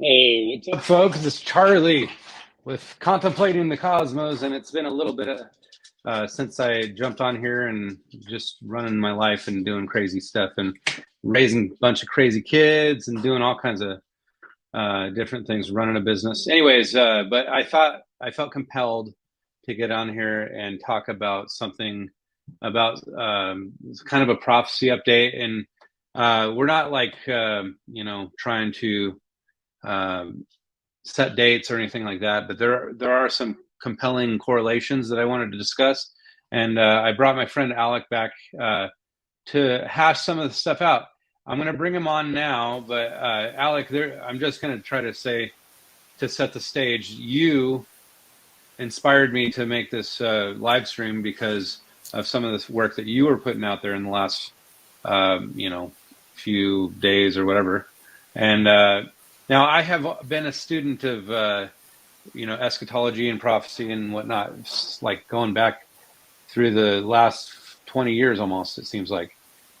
Hey, what's up, folks? It's Charlie with Contemplating the Cosmos, and it's been a little bit since I jumped on here and just running my life and doing crazy stuff and raising a bunch of crazy kids and doing all kinds of different things, running a business. Anyways, but I felt compelled to get on here and talk about something about kind of a prophecy update, and we're not like trying to um, set dates or anything like that, but there are some compelling correlations that I wanted to discuss, and I brought my friend Alec back to hash some of the stuff out. I'm going to bring him on now, but Alec, I'm just going to try to say to set the stage. You inspired me to make this live stream because of some of this work that you were putting out there in the last, few days or whatever, and now, I have been a student of, eschatology and prophecy and whatnot, like going back through the last 20 years almost, it seems like.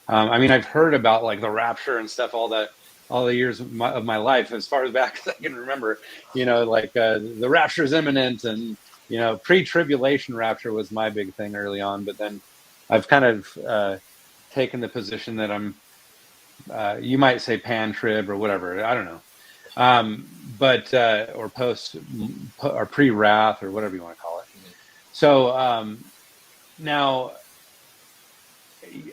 I mean, I've heard about like the rapture and stuff, all the years of my life, as far as back as I can remember, like the rapture is imminent, and, pre-tribulation rapture was my big thing early on. But then I've kind of taken the position that you might say pan-trib or whatever. I don't know. But or post or pre-wrath or whatever you want to call it. So now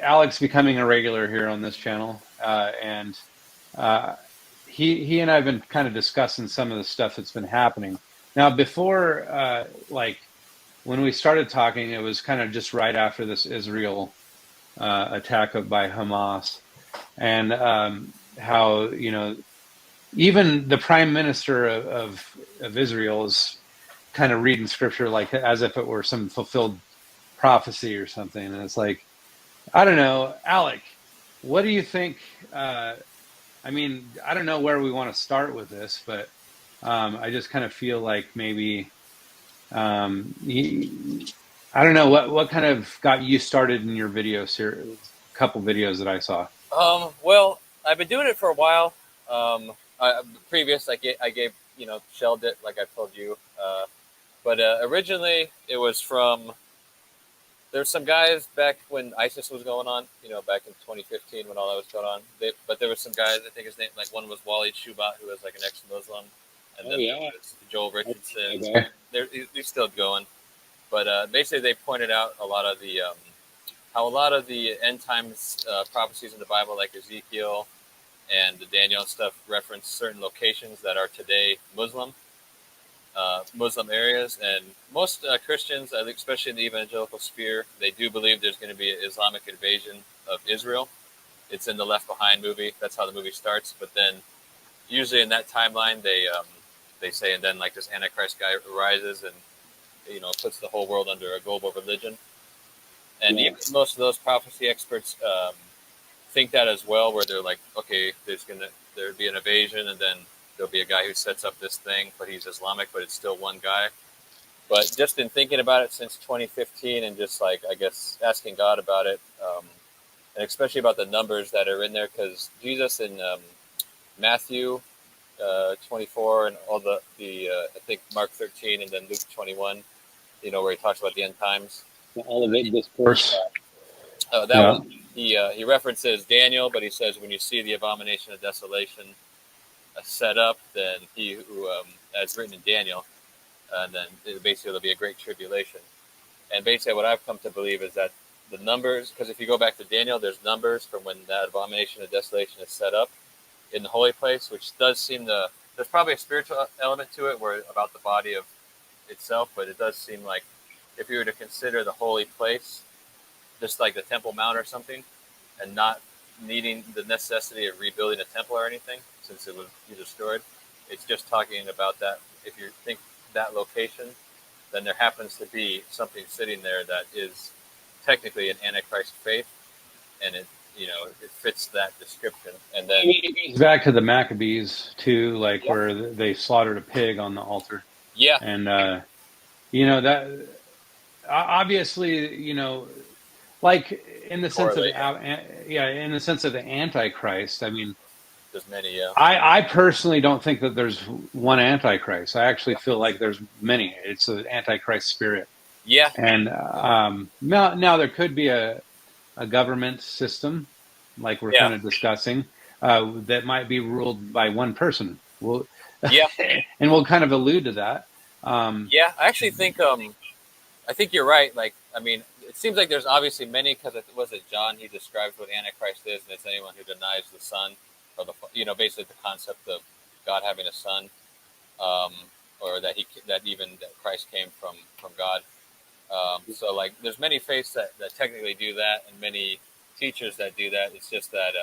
Alex becoming a regular here on this channel, and he and I've been kind of discussing some of the stuff that's been happening. Now, before like when we started talking, it was kind of just right after this Israel attack by Hamas, and how even the prime minister of Israel is kind of reading scripture like as if it were some fulfilled prophecy or something. And it's like, I don't know, Alec, what do you think? I mean, I don't know where we want to start with this, but I just kind of feel like maybe, I don't know, what kind of got you started in your video series, couple videos that I saw. Well, I've been doing it for a while. I gave shelved it like I told you. But originally it was from there's some guys back when ISIS was going on. Back in 2015 when all that was going on. But there was some guys. I think his name, like one was Waleed Shubat, who was like an ex-Muslim, and then there was Joel Richardson. Okay. He's still going. But basically, they pointed out a lot of the how a lot of the end times prophecies in the Bible, like Ezekiel and the Daniel stuff, reference certain locations that are today Muslim areas. And most Christians, I think, especially in the evangelical sphere, they do believe there's going to be an Islamic invasion of Israel. It's in the Left Behind movie. That's how the movie starts. But then, usually in that timeline, they say, and then like this Antichrist guy arises and puts the whole world under a global religion. And even most of those prophecy experts think that as well, where they're like, okay, there'd be an invasion, and then there'll be a guy who sets up this thing, but he's Islamic, but it's still one guy. But just in thinking about it since 2015, and just like, I guess, asking God about it, and especially about the numbers that are in there, because Jesus in Matthew 24 and all the I think Mark 13 and then Luke 21, where he talks about the end times. All of it discourse. He references Daniel, but he says when you see the abomination of desolation set up, then he who, as written in Daniel, and then basically there'll be a great tribulation. And basically what I've come to believe is that the numbers, because if you go back to Daniel, there's numbers from when that abomination of desolation is set up in the holy place, which does seem there's probably a spiritual element to it, where about the body of itself, but it does seem like if you were to consider the holy place just like the Temple Mount or something, and not needing the necessity of rebuilding a temple or anything, since it would be destroyed, it's just talking about that. If you think that location, then there happens to be something sitting there that is technically an Antichrist faith, and it fits that description. And then it goes back to the Maccabees too, like where they slaughtered a pig on the altar. Yeah. And that obviously, like in the sense of in the sense of the Antichrist. I mean, There's many, yeah. I personally don't think that there's one Antichrist. I actually feel like there's many. It's an Antichrist spirit. Yeah, And now there could be a government system, like we're yeah, kind of discussing, that might be ruled by one person. We'll, yeah, and we'll kind of allude to that. Um, yeah. I actually think I think you're right. Like, I mean, it seems like there's obviously many because it was it John. He describes what Antichrist is, and it's anyone who denies the Son, or basically the concept of God having a son, um, or that Christ came from God. So like, there's many faiths that technically do that, and many teachers that do that. It's just that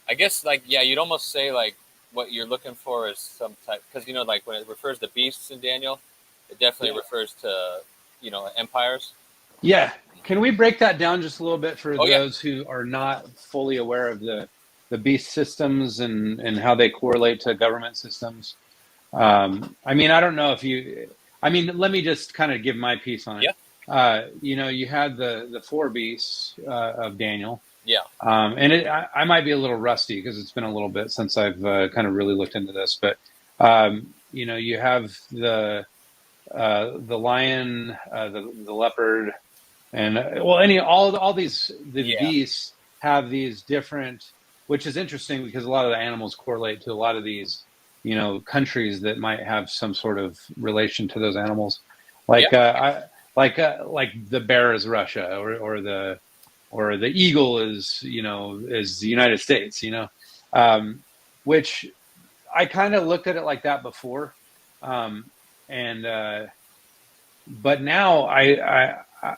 I guess like yeah, you'd almost say like what you're looking for is some type because like when it refers to beasts in Daniel, it definitely refers to empires. yeah, can we break that down just a little bit for Oh yeah, those who are not fully aware of the beast systems and how they correlate to government systems? I mean, I don't know if you. I mean, let me just kind of give my piece on it. yeah, You had the four beasts of Daniel, yeah, and I might be a little rusty because it's been a little bit since I've kind of really looked into this. But you have the lion, the leopard, and all these the yeah, beasts have these different, which is interesting because a lot of the animals correlate to a lot of these countries that might have some sort of relation to those animals, yeah, like like the bear is Russia, or the eagle is the United States, which I kind of looked at it like that before, and but now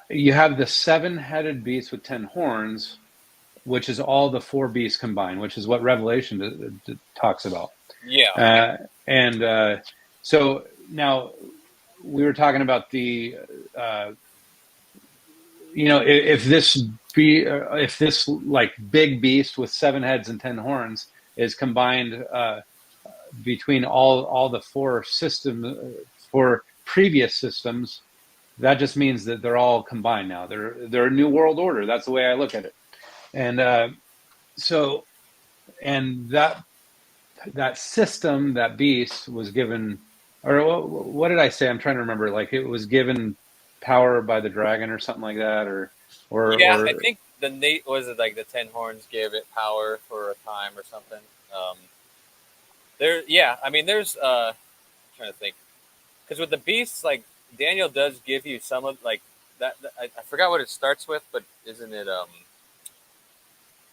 you have the seven-headed beast with 10 horns, which is all the four beasts combined, which is what Revelation talks about. yeah, And so now we were talking about the, if this like big beast with seven heads and 10 horns is combined between all the four previous systems, that just means that they're all combined now. They're a new world order. That's the way I look at it. And so, and that system, that beast was given, or what did I say? I'm trying to remember. Like it was given power by the dragon or something like that, yeah. I or think the Nate was it like the 10 horns gave it power for a time or something. Yeah. I mean, there's I'm trying to think because with the beasts, like Daniel does give you some of like I forgot what it starts with, but isn't it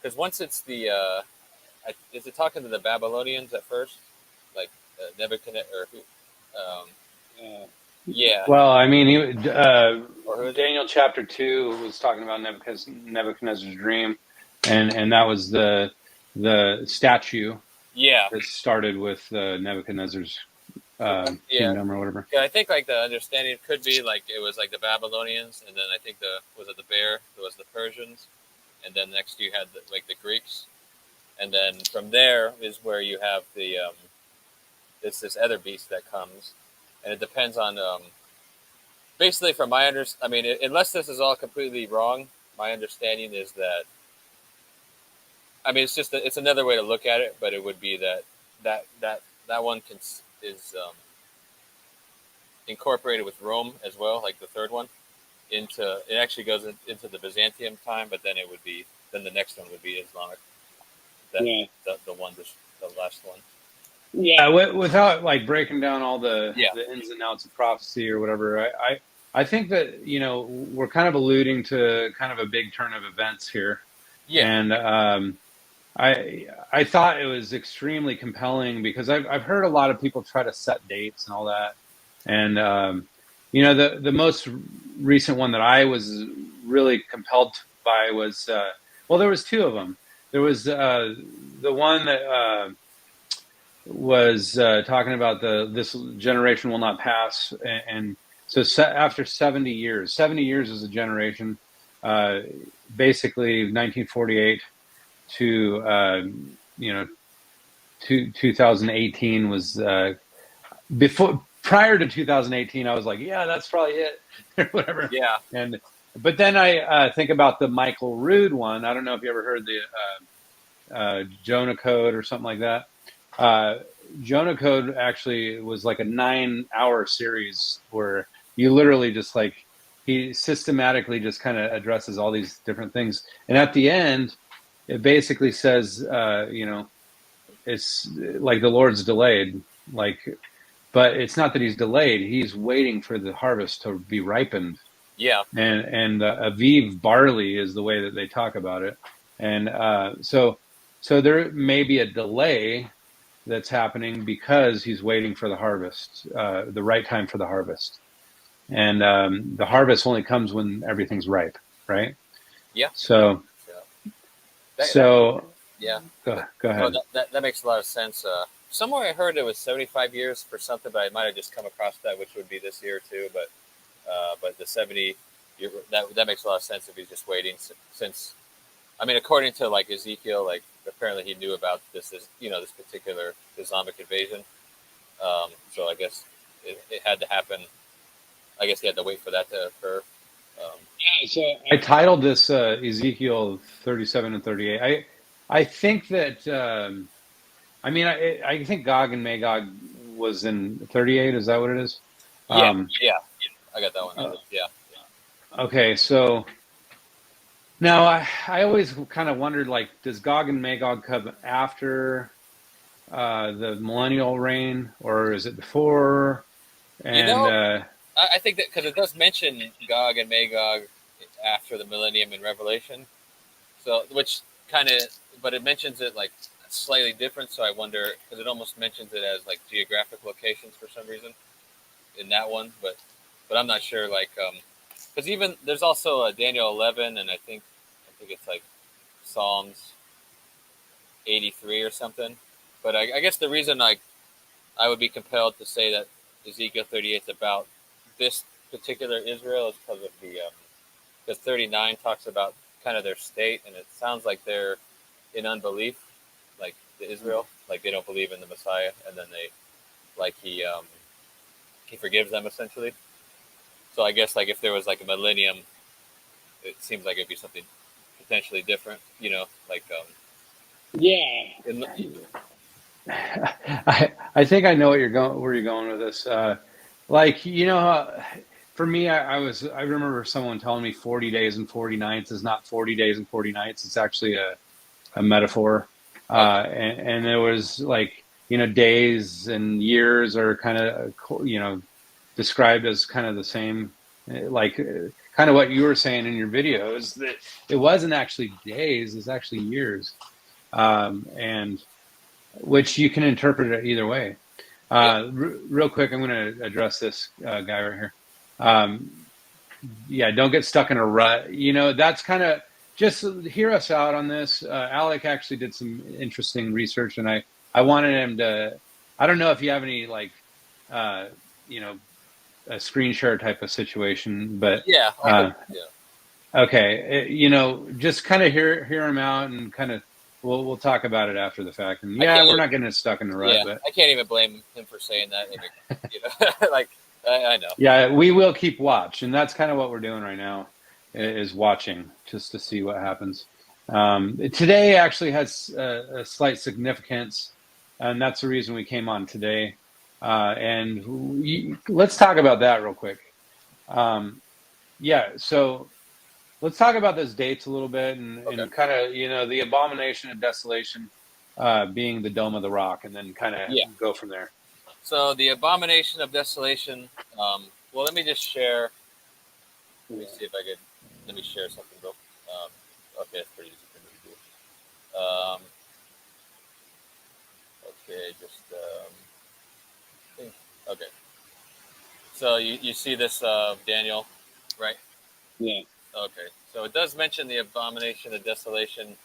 because once it's the is it talking to the Babylonians at first, like Nebuchadnezzar or who? Yeah, well, I mean, or who is it? Daniel chapter 2 was talking about Nebuchadnezzar's dream, and that was the statue Yeah, that started with Nebuchadnezzar's yeah. kingdom or whatever. Yeah, I think like the understanding could be like it was like the Babylonians, and then I think the bear? It was the Persians, and then next you had the Greeks, and then from there is where you have the it's this other beast that comes, and it depends on basically from my understanding. I mean, unless this is all completely wrong, my understanding is that I mean it's another way to look at it, but it would be that one is incorporated with Rome as well, like the third one. It actually goes into the Byzantium time, but then the next one would be Islamic. That Yeah. the last one. Yeah, without like breaking down all the Yeah, ins and outs of prophecy or whatever, I think that we're kind of alluding to kind of a big turn of events here, yeah, and I thought it was extremely compelling because I've heard a lot of people try to set dates and all that, and the most recent one that I was really compelled by was well, there was two of them. There was the one that was talking about this generation will not pass, and so after 70 years, 70 years is a generation, basically 1948 to 2018 was before. Prior to 2018, I was like, yeah, that's probably it, or whatever. yeah, But then I think about the Michael Rood one. I don't know if you ever heard Jonah Code or something like that. Jonah Code actually was like a 9-hour series where you literally just like he systematically just kind of addresses all these different things, and at the end, it basically says, it's like the Lord's delayed, like, but it's not that he's delayed; he's waiting for the harvest to be ripened. Yeah. And Aviv barley is the way that they talk about it, and so there may be a delay that's happening because he's waiting for the harvest, the right time for the harvest, and the harvest only comes when everything's ripe, right? Yeah. So Yeah. go No, ahead. that makes a lot of sense. Somewhere I heard it was 75 years for something, but I might have just come across that, which would be this year too. But the 70, that makes a lot of sense if he's just waiting since, I mean, according to like Ezekiel, like apparently he knew about this this particular Islamic invasion. So I guess it had to happen. I guess he had to wait for that to occur. So I titled this Ezekiel 37 and 38. I think that I think Gog and Magog was in 38. Is that what it is? Yeah, yeah, I got that one. Yeah. Okay, so now I always kind of wondered, like, does Gog and Magog come after the millennial reign, or is it before? You And know, I think that because it does mention Gog and Magog after the millennium in Revelation, so which kind of, but it mentions it like slightly different. So I wonder because it almost mentions it as like geographic locations for some reason in that one, but I'm not sure. Like, because even there's also Daniel 11, and I think it's like Psalms 83 or something. But I guess the reason I would be compelled to say that Ezekiel 38 is about this particular Israel is because of because 39 talks about kind of their state, and it sounds like they're in unbelief, like the Israel, like they don't believe in the Messiah, and then they like he forgives them essentially. So I guess like if there was like a millennium, it seems like it'd be something potentially different, like yeah, in, I think I know where you're going with this. Like, for me, I remember someone telling me 40 days and 40 nights is not 40 days and 40 nights. It's actually a metaphor. okay, And there was like, days and years are kind of, described as kind of the same, like kind of what you were saying in your videos, that it wasn't actually days, it's actually years. And which you can interpret it either way. yeah, Real quick, I'm going to address this guy right here. Yeah, don't get stuck in a rut. That's kind of, just hear us out on this. Alec actually did some interesting research, and I wanted him to. I don't know if you have any like, you know, a screen share type of situation, but yeah, yeah. okay, just kind of hear him out, and kind of we'll talk about it after the fact. And I yeah, can't. we're not getting stuck in the rut, Yeah, but I can't even blame him for saying that. Like I know. yeah, we will keep watch, and that's kind of what we're doing right now, is watching just to see what happens. Today actually has a slight significance, and that's the reason we came on today. And let's talk about that real quick. Yeah, so let's talk about those dates a little bit, Okay. and kind of, the abomination of desolation being the Dome of the Rock, and then kind of Yeah. go from there. So the abomination of desolation. Well, let me just share. Let me see if I could. Let me share something real. Okay, it's pretty easy for me to do. Okay, just okay. So you see this Daniel, right? Yeah. Okay. So it does mention the abomination of desolation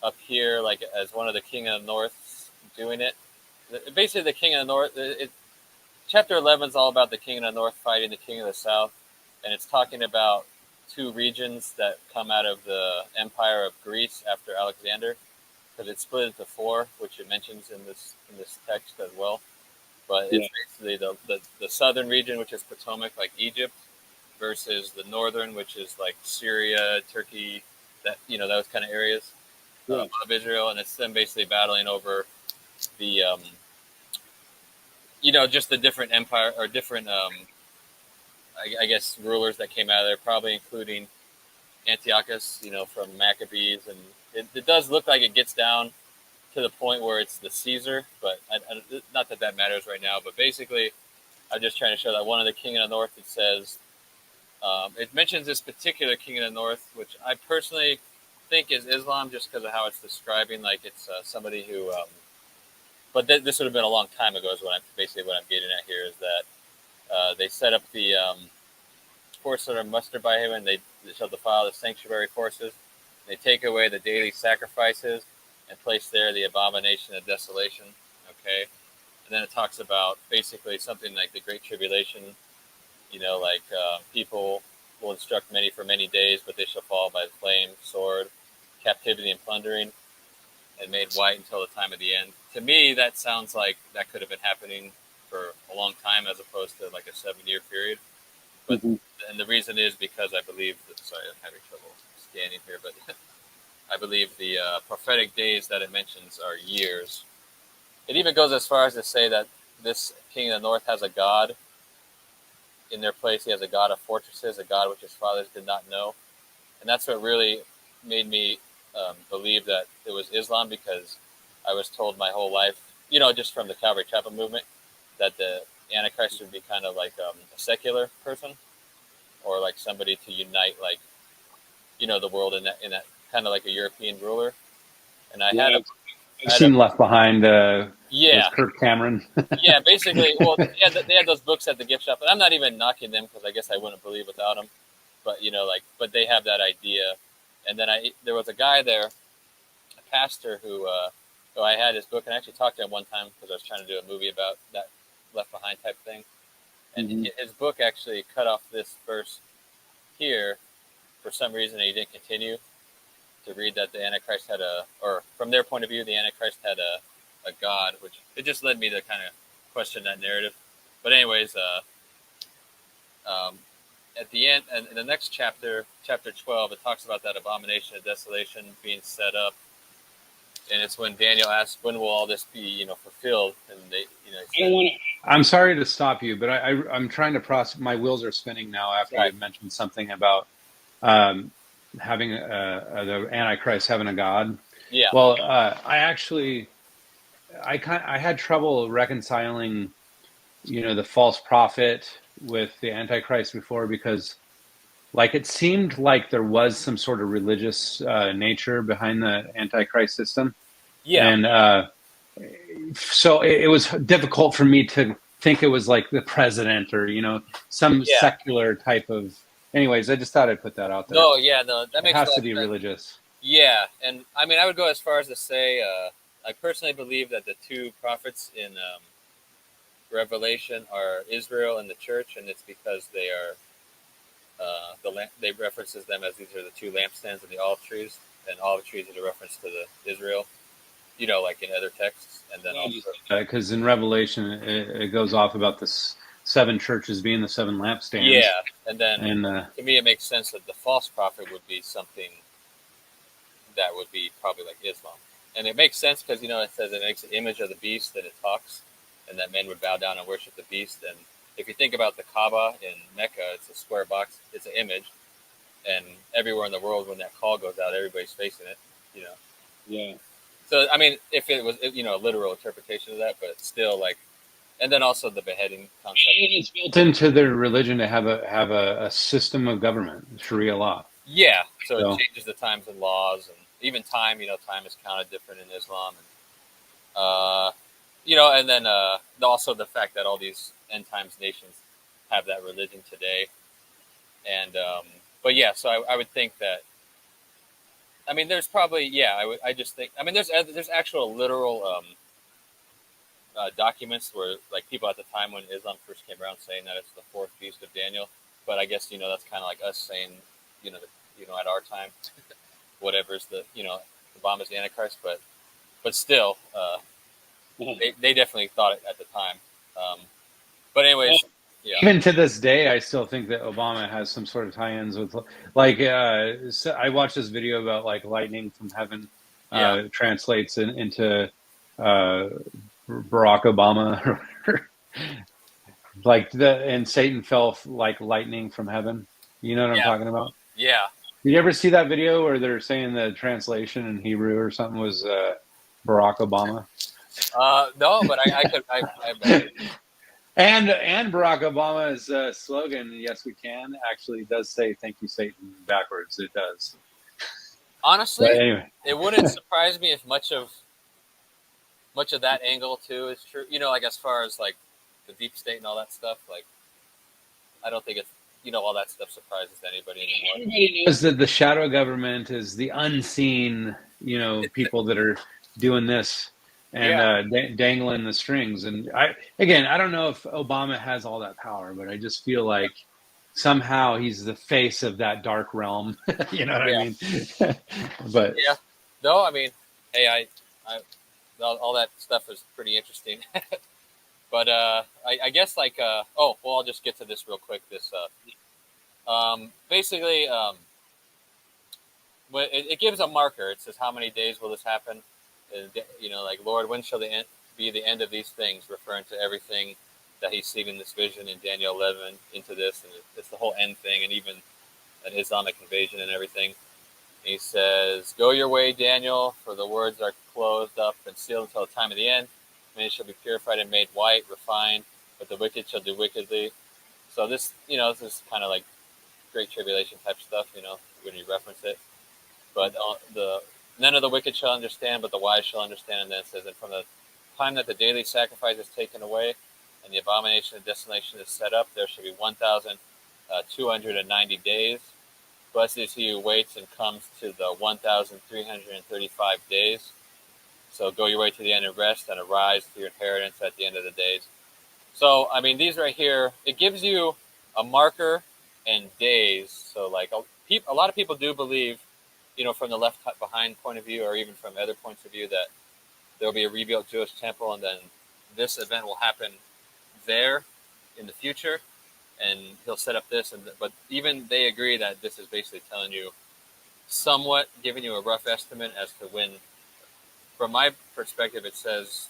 up here, like as one of the king of the north doing it. Basically, the king of the north. Chapter 11 is all about the king of the north fighting the king of the south, and it's talking about two regions that come out of the empire of Greece after Alexander, because it's split into four, which it mentions in this text as well. But it's basically the southern region, which is Potomac, like Egypt, versus the northern, which is like Syria, Turkey, those kind of areas. of Israel, and it's them basically battling over the just the different empire or different I guess rulers that came out of there, probably including Antiochus, from Maccabees, and it does look like it gets down to the point where it's the Caesar, but not that matters right now. But basically, I'm just trying to show that one of the king of the north, it says, it mentions this particular king of the north, which I personally think is Islam, just because of how it's describing, like it's somebody who. But this would have been a long time ago. Is what I'm getting at here is that they set up the forces that are mustered by him, and they shall defile the sanctuary forces. They take away the daily sacrifices and place there the abomination of desolation. Okay, and then it talks about basically something like the Great Tribulation. People will instruct many for many days, but they shall fall by the flame, sword, captivity, and plundering, and made white until the time of the end. To me, that sounds like that could have been happening for a long time, as opposed to like a 7-year period. But and the reason is because I believe sorry, I'm having trouble scanning here, but I believe the prophetic days that it mentions are years. It even goes as far as to say that this king of the north has a god in their place. He has a god of fortresses, a god which his fathers did not know. And that's what really made me believe that it was Islam, because I was told my whole life, just from the Calvary Chapel movement, that the Antichrist would be kind of like a secular person, or like somebody to unite, like, the world in that kind of like a European ruler. And I've seen Left Behind. With Kirk Cameron. Yeah, basically. Well, they had those books at the gift shop, and I'm not even knocking them, because I guess I wouldn't believe without them. But but they have that idea. And then there was a guy there, a pastor who I had his book, and I actually talked to him one time because I was trying to do a movie about that Left Behind type thing. And his book actually cut off this verse here for some reason, and he didn't continue to read that the Antichrist had or from their point of view, the Antichrist had a god, which it just led me to kind of question that narrative. But anyways, at the end, and in the next chapter 12, it talks about that abomination of desolation being set up. And it's when Daniel asks, when will all this be, fulfilled? And they, I'm sorry to stop you, but I'm trying to process. My wheels are spinning now after you mentioned something about having the Antichrist having a god. Yeah. Well, I had trouble reconciling, the false prophet with the Antichrist before, because like it seemed like there was some sort of religious nature behind the Antichrist system. Yeah. And so it was difficult for me to think it was like the president or, some secular type of. Anyways, I just thought I'd put that out there. No, that makes it has to be religious. Yeah, and I mean, I would go as far as to say, I personally believe that the two prophets in Revelation are Israel and the church, and it's because they are they references them as these are the two lampstands and the olive trees, and olive trees is a reference to the Israel, like in other texts, and then also because in Revelation it goes off about this 7 churches being the 7 lampstands. Yeah, and then to me it makes sense that the false prophet would be something that would be probably like Islam. And it makes sense because, it says it makes an image of the beast and it talks, and that men would bow down and worship the beast. And if you think about the Kaaba in Mecca, it's a square box, it's an image. And everywhere in the world, when that call goes out, everybody's facing it, Yeah. So, I mean, if it was, a literal interpretation of that, but still like, and then also the beheading concept. It's built into their religion to have a system of government, Sharia law. Yeah, so it changes the times and laws, and even time. Time is counted different in Islam, and and then also the fact that all these end times nations have that religion today, and but yeah, so I would think that. I mean, there's probably I just think. I mean, there's actual literal documents where like people at the time when Islam first came around saying that it's the 4th beast of Daniel, but I guess that's kind of like us saying at our time, whatever's the bomb is the Antichrist, but still, they definitely thought it at the time. But anyways, even to this day, I still think that Obama has some sort of tie-ins with, like, I watched this video about like lightning from heaven, translates into Barack Obama, like and Satan fell like lightning from heaven. You know what I'm Yeah. talking about? Yeah. Did you ever see that video where they're saying the translation in Hebrew or something was Barack Obama? No, but I bet. And Barack Obama's slogan, "Yes, we can," actually does say "Thank you, Satan" backwards. It does. But Honestly, anyway, it wouldn't surprise me if much of that angle too is true. Like as far as like the deep state and all that stuff, like I don't think it's all that stuff surprises anybody anymore. everybody knows that the shadow government is the unseen, people that are doing this and Yeah. dangling the strings. And I don't know if Obama has all that power, but I just feel like somehow he's the face of that dark realm. You know what I Yeah. mean? But Yeah. No, I mean, hey, I all that stuff is pretty interesting. But I guess like oh well, I'll just get to this real quick. This basically it gives a marker. It says how many days will this happen? Like Lord, when shall be the end of these things? Referring to everything that he's seen in this vision in Daniel 11 into this, and it's the whole end thing, and even an Islamic invasion and everything. And he says, "Go your way, Daniel, for the words are closed up and sealed until the time of the end. Many shall be purified and made white, refined, but the wicked shall do wickedly." So this is kind of like Great Tribulation type stuff, when you reference it. But none of the wicked shall understand, but the wise shall understand. And then it says, "And from the time that the daily sacrifice is taken away, and the abomination of desolation is set up, there shall be 1,290 days. Blessed is he who waits and comes to the 1,335 days. So go your way to the end and rest, and arise to your inheritance at the end of the days." So, I mean, these right here, it gives you a marker and days. So, like, a lot of people do believe, from the left behind point of view, or even from other points of view, that there'll be a rebuilt Jewish temple, and then this event will happen there in the future, and he'll set up this. But even they agree that this is basically telling you, somewhat giving you a rough estimate as to when. From my perspective, it says,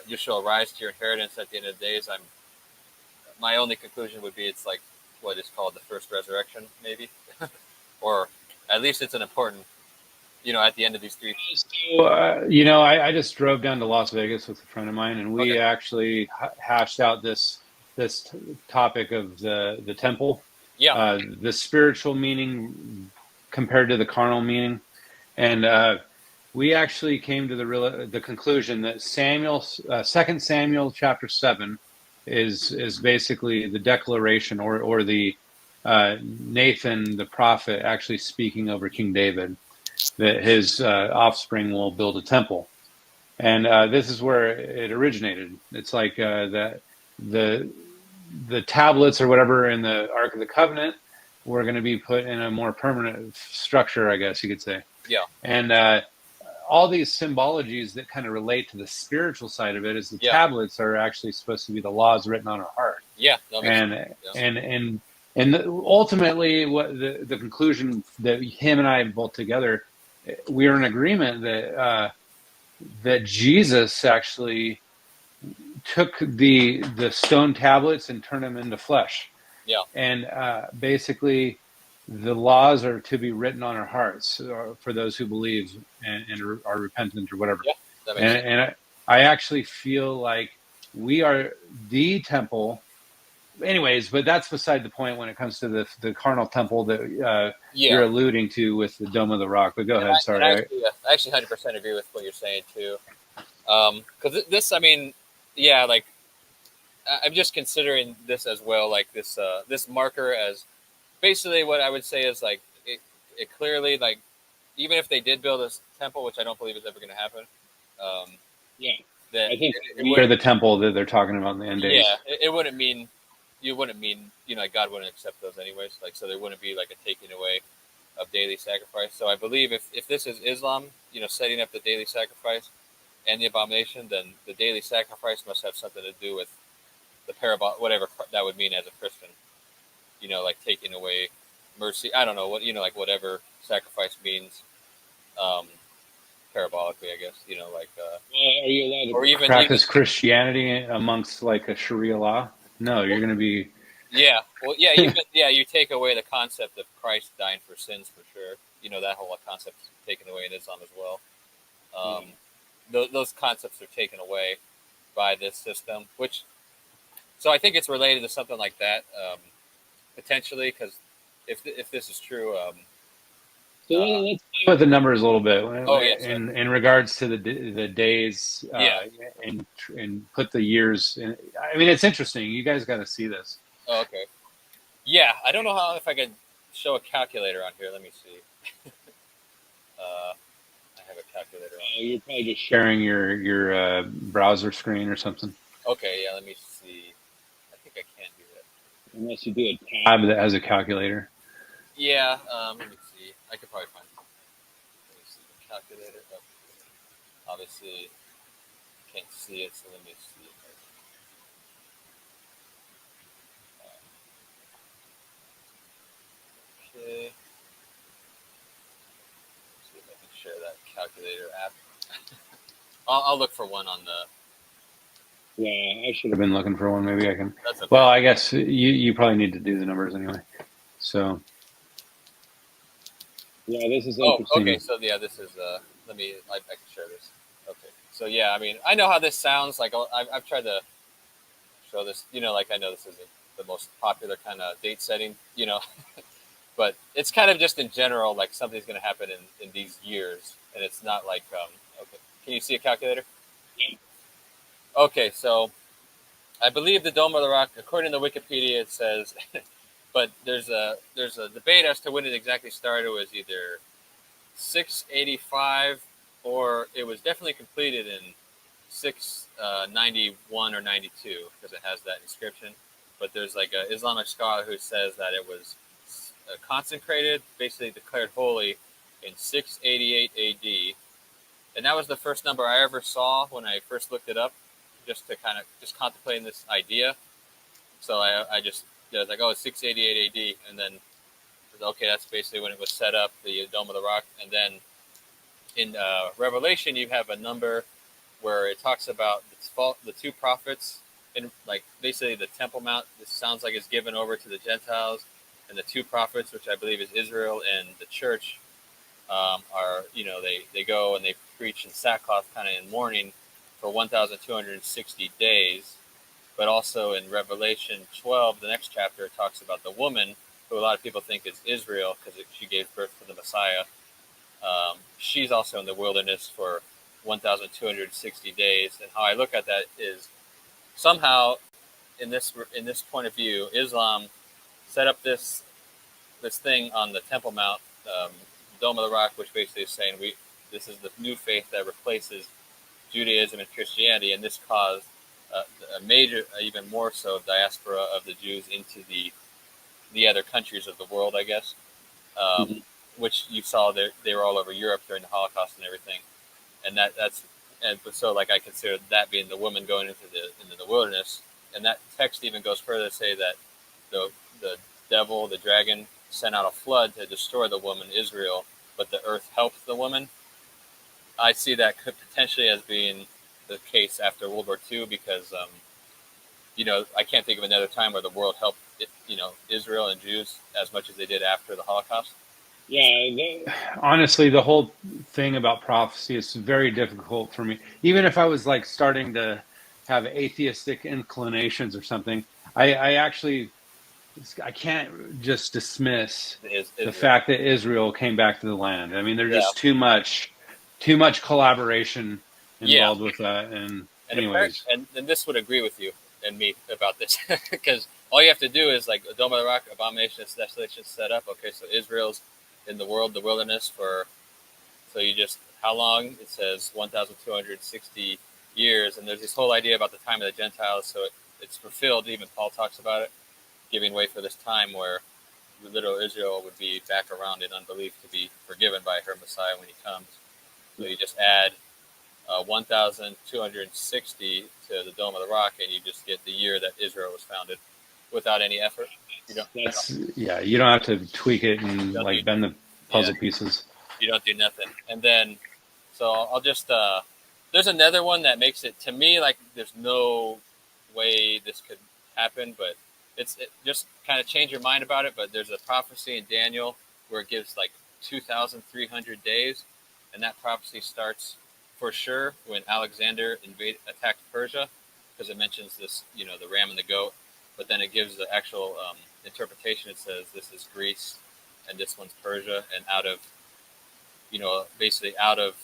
"You shall rise to your inheritance at the end of the days." My only conclusion would be it's like what is called the first resurrection, maybe, or at least it's an important, at the end of these three. so, I just drove down to Las Vegas with a friend of mine, and we Okay. actually hashed out this topic of the temple, Yeah. the spiritual meaning compared to the carnal meaning, and we actually came to the conclusion that 2 Samuel chapter 7 is basically the declaration or the Nathan the prophet actually speaking over King David that his offspring will build a temple, and this is where it originated. It's like that the tablets or whatever in the Ark of the Covenant were going to be put in a more permanent structure, I guess you could say, Yeah. and all these symbologies that kind of relate to the spiritual side of it is the Yeah. tablets are actually supposed to be the laws written on our heart. Yeah. That makes And sense. Yeah. and ultimately, what the conclusion that him and I both together, we are in agreement that that Jesus actually took the stone tablets and turned them into flesh. Yeah. And basically, the laws are to be written on our hearts for those who believe and are repentant or whatever. Yeah. That makes sense. And I actually feel like we are the temple. Anyways, but that's beside the point when it comes to the carnal temple that you're Yeah. alluding to with the Dome of the Rock. But go And ahead. Sorry. I actually 100% agree with what you're saying too. Because this, I mean, yeah, like I'm just considering this as well, like this marker as basically what I would say is like it clearly, like, even if they did build a temple, which I don't believe is ever going to happen, Yeah. that I think it we are wouldn't. the temple that they're talking about in the end days. Yeah, it wouldn't mean you wouldn't mean like God wouldn't accept those anyways. Like, so there wouldn't be like a taking away of daily sacrifice. So I believe if this is Islam, setting up the daily sacrifice and the abomination, then the daily sacrifice must have something to do with the parable, whatever that would mean as a Christian. Like taking away mercy. I don't know what like whatever sacrifice means. parabolically, I guess. Like Are you allowed to or even practice Christianity amongst like a Sharia law? No, you're going to be. yeah, well, yeah, even you take away the concept of Christ dying for sins for sure. That whole concept is taken away in Islam as well. Um, those concepts are taken away by this system, which so I think it's related to something like that potentially because if this is true, So let's play with the numbers a little bit oh yeah, sorry. in regards to the days Yeah. and put the years. In. I mean, it's interesting. You guys got to see this. Oh, okay. Yeah, I don't know if I could show a calculator on here. Let me see. I have a calculator on. You're probably just sharing your browser screen or something. Okay, yeah. Let me see. I think I can do that. Unless you do a tab that has a calculator. Yeah. Let me see. I could probably find. Let me see the calculator. Oh, obviously, I can't see it, so let me see it. Okay. Let's see if I can share that calculator app. I'll look for one on the. Yeah, I should have been looking for one. Maybe I can. That's okay. Well, I guess you probably need to do the numbers anyway. So. Yeah, this is interesting. Okay. So yeah, this is. Let me. I can share this. Okay. So yeah, I mean, I know how this sounds. Like I've tried to show this. Like I know this isn't the most popular kind of date setting. But it's kind of just in general, like something's going to happen in these years, and it's not like. Okay. Can you see a calculator? Yeah. Okay, so I believe the Dome of the Rock, according to Wikipedia, it says, but there's a debate as to when it exactly started. It was either 685 or it was definitely completed in 691 or 92 because it has that inscription. But there's like an Islamic scholar who says that it was consecrated, basically declared holy, in 688 AD, and that was the first number I ever saw when I first looked it up, just to kind of just contemplating this idea. So I was like, oh, it's 688 AD, and then okay, that's basically when it was set up, the Dome of the Rock. And then in Revelation, you have a number where it talks about the two prophets, and like basically the Temple Mount. This sounds like it's given over to the Gentiles, and the two prophets, which I believe is Israel and the church, are they go and they preach in sackcloth, kind of in mourning, for 1,260 days. But also in Revelation 12, the next chapter, it talks about the woman who a lot of people think is Israel because she gave birth to the Messiah. She's also in the wilderness for 1,260 days. And how I look at that is somehow, in this point of view, Islam set up this thing on the Temple Mount, Dome of the Rock, which basically is saying this is the new faith that replaces Judaism and Christianity, and this caused a major, even more so, diaspora of the Jews into the other countries of the world, I guess, which you saw they were all over Europe during the Holocaust and everything, and but so like I consider that being the woman going into the wilderness, and that text even goes further to say that the devil, the dragon, sent out a flood to destroy the woman Israel, but the earth helped the woman. I see that could potentially as being the case after World War II because, I can't think of another time where the world helped, Israel and Jews as much as they did after the Holocaust. Yeah, honestly, the whole thing about prophecy is very difficult for me. Even if I was like starting to have atheistic inclinations or something, I can't just dismiss the fact that Israel came back to the land. I mean, there's just too much collaboration involved with that. And anyways, and this would agree with you and me about this because all you have to do is like the Dome of the Rock, abomination of desolation set up. Okay, so Israel's in the world, the wilderness how long? It says 1,260 years, and there's this whole idea about the time of the Gentiles. So it's fulfilled. Even Paul talks about it, giving way for this time where literal Israel would be back around in unbelief to be forgiven by her Messiah when he comes. So you just add 1,260 to the Dome of the Rock, and you just get the year that Israel was founded without any effort. You don't have to tweak it and bend the puzzle pieces. You don't do nothing. And then, So I'll just there's another one that makes it to me like there's no way this could happen, but it just kind of change your mind about it. But there's a prophecy in Daniel where it gives like 2,300 days, and that prophecy starts for sure when Alexander attacked Persia, because it mentions this, the ram and the goat. But then it gives the actual interpretation. It says this is Greece, and this one's Persia, and out of, basically out of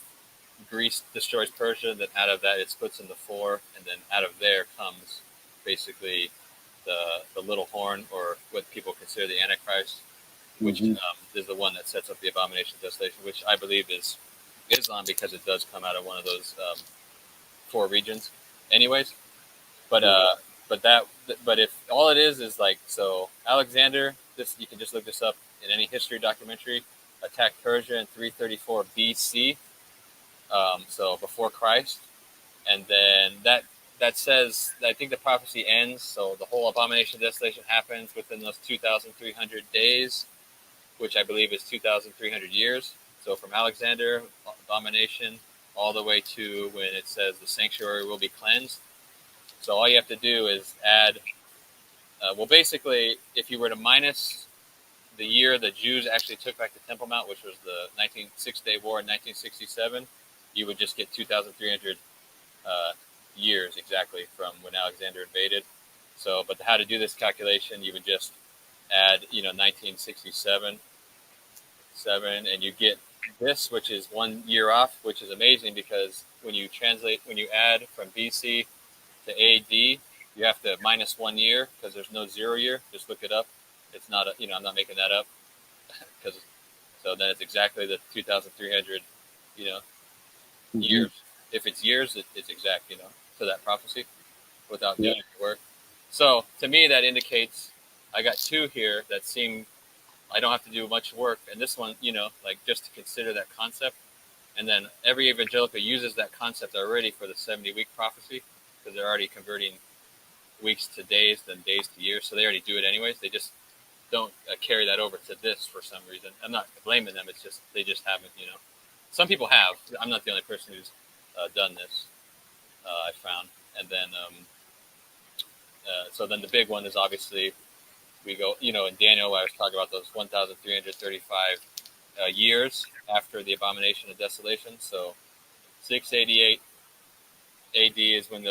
Greece destroys Persia, then out of that it splits into four, and then out of there comes basically the little horn, or what people consider the Antichrist, which is the one that sets up the abomination of desolation, which I believe is Islam, because it does come out of one of those four regions, anyways. But but if all it is like, so Alexander, this you can just look this up in any history documentary, attacked Persia in 334 BC, so before Christ, and then that says, I think the prophecy ends, so the whole abomination of desolation happens within those 2,300 days, which I believe is 2,300 years. So from Alexander, abomination, all the way to when it says the sanctuary will be cleansed. So all you have to do is add, basically, if you were to minus the year the Jews actually took back the Temple Mount, which was the 6-day war in 1967, you would just get 2,300 years exactly from when Alexander invaded. So, but how to do this calculation, you would just add, 1967, and you get this, which is 1 year off, which is amazing, because when you add from BC to AD, you have to minus 1 year, because there's no 0 year. Just look it up. It's not I'm not making that up, so then it's exactly the 2,300, years. If it's years, it's exact, to that prophecy, without doing any work. So to me, that indicates I got two here that seem I don't have to do much work, and this one, like just to consider that concept, and then every evangelical uses that concept already for the 70-week prophecy, because they're already converting weeks to days, then days to years, so they already do it anyways. They just don't carry that over to this for some reason. I'm not blaming them. It's just they just haven't. Some people have. I'm not the only person who's done this. I found, and then so then the big one is obviously we go. In Daniel, I was talking about those 1,335 years after the abomination of desolation. So 688 A.D. is when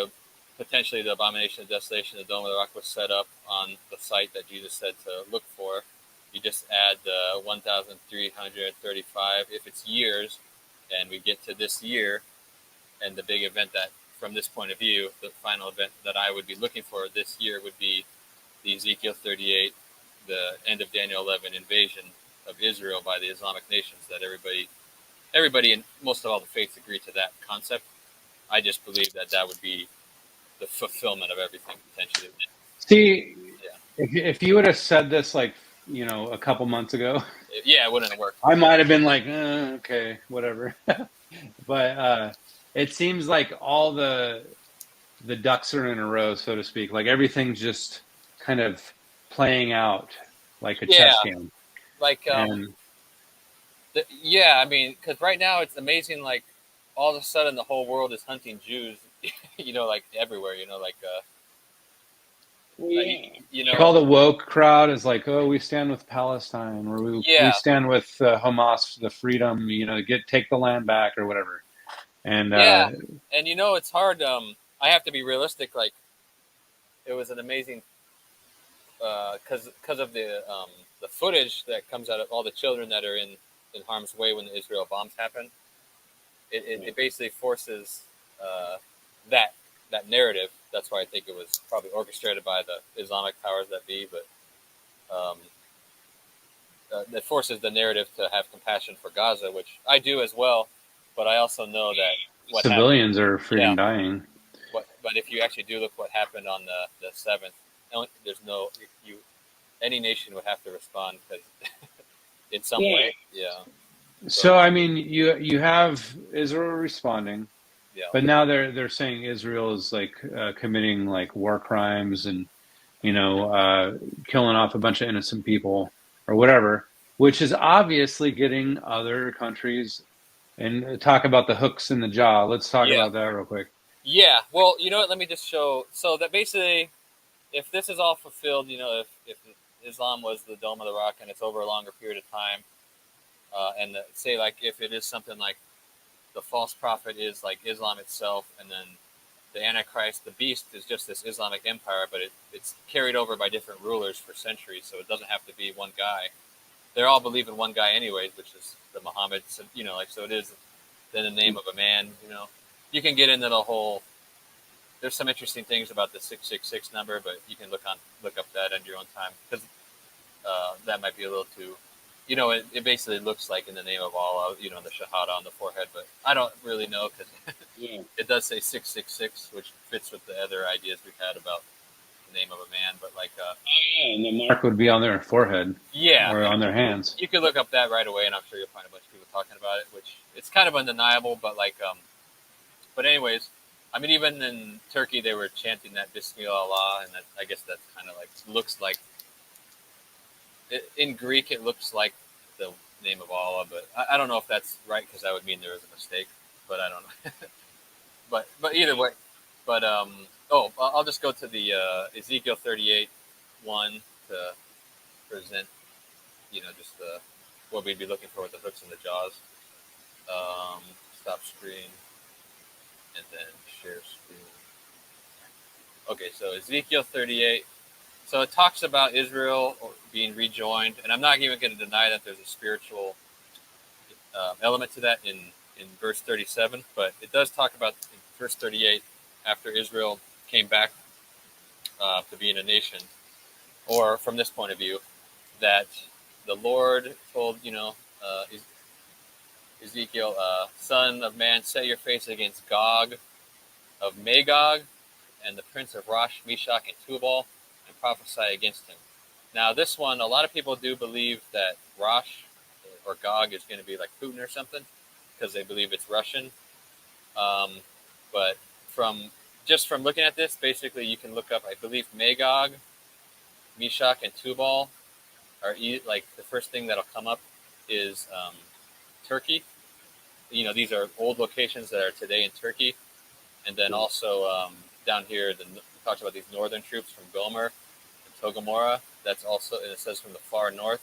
potentially the abomination of desolation, the Dome of the Rock, was set up on the site that Jesus said to look for. You just add the 1,335 if it's years, and we get to this year, and the big event that, from this point of view, the final event that I would be looking for this year would be the Ezekiel 38, the end of Daniel 11 invasion of Israel by the Islamic nations. That everybody and most of all the faiths agree to that concept. I just believe that would be the fulfillment of everything potentially. See, if you would have said this like, a couple months ago, it wouldn't have worked. I might have been like, okay, whatever. But it seems like all the ducks are in a row, so to speak. Like everything's just kind of playing out like a chess game. Like, because right now it's amazing. Like all of a sudden, the whole world is hunting Jews. Like everywhere. Like all the woke crowd is like, oh, we stand with Palestine, or we stand with Hamas, the freedom, take the land back, or whatever. And and it's hard. I have to be realistic. Like, it was an amazing because of the footage that comes out of all the children that are in harm's way when the Israel bombs happen. It basically forces that narrative. That's why I think it was probably orchestrated by the Islamic powers that be, but that forces the narrative to have compassion for Gaza, which I do as well. But I also know that civilians are freaking dying. But if you actually do look what happened on the 7th, there's no any nation would have to respond because in some way, So I mean, you have Israel responding, but now they're saying Israel is like committing like war crimes and killing off a bunch of innocent people or whatever, which is obviously getting other countries and talk about the hooks in the jaw. Let's talk Yeah. about that real quick. Yeah. Well, you know what? Let me just show. So that basically, if this is all fulfilled, if Islam was the Dome of the Rock and it's over a longer period of time, say like if it is something like the false prophet is like Islam itself, and then the Antichrist, the beast, is just this Islamic empire, but it's carried over by different rulers for centuries, so it doesn't have to be one guy. They're all believe in one guy anyways, which is the Muhammad. So, so it is then the name of a man. You can get into the whole. There's some interesting things about the 666 number, but you can look up that in your own time because that might be a little too. It basically looks like in the name of Allah, the Shahada on the forehead, but I don't really know because Yeah. it does say 666, which fits with the other ideas we've had about the name of a man. But And the mark would be on their forehead yeah, or on their hands. you could look up that right away, and I'm sure you'll find a bunch of people talking about it, which it's kind of undeniable. But anyways, I mean, even in Turkey, they were chanting that Bismillah Allah, and I guess that's kind of looks like in Greek, it looks like the name of Allah, but I don't know if that's right because that would mean there was a mistake. But I don't know. but either way, I'll just go to the Ezekiel 38:1 to present, just what we'd be looking for with the hooks and the jaws. Stop screen and then share screen. Okay, so Ezekiel 38. So it talks about Israel being rejoined, and I'm not even going to deny that there's a spiritual element to that in verse 37, but it does talk about in verse 38 after Israel came back to being a nation, or from this point of view, that the Lord told Ezekiel, son of man, set your face against Gog of Magog and the prince of Rosh, Meshach, and Tubal, and prophesy against him. Now, this one, a lot of people do believe that Rosh or Gog is going to be like Putin or something because they believe it's Russian. But from looking at this, basically you can look up, I believe Magog, Meshach, and Tubal are like the first thing that'll come up is Turkey. These are old locations that are today in Turkey. And then also down here, we talked about these northern troops from Gomer and Togomora. That's also, and it says from the far north,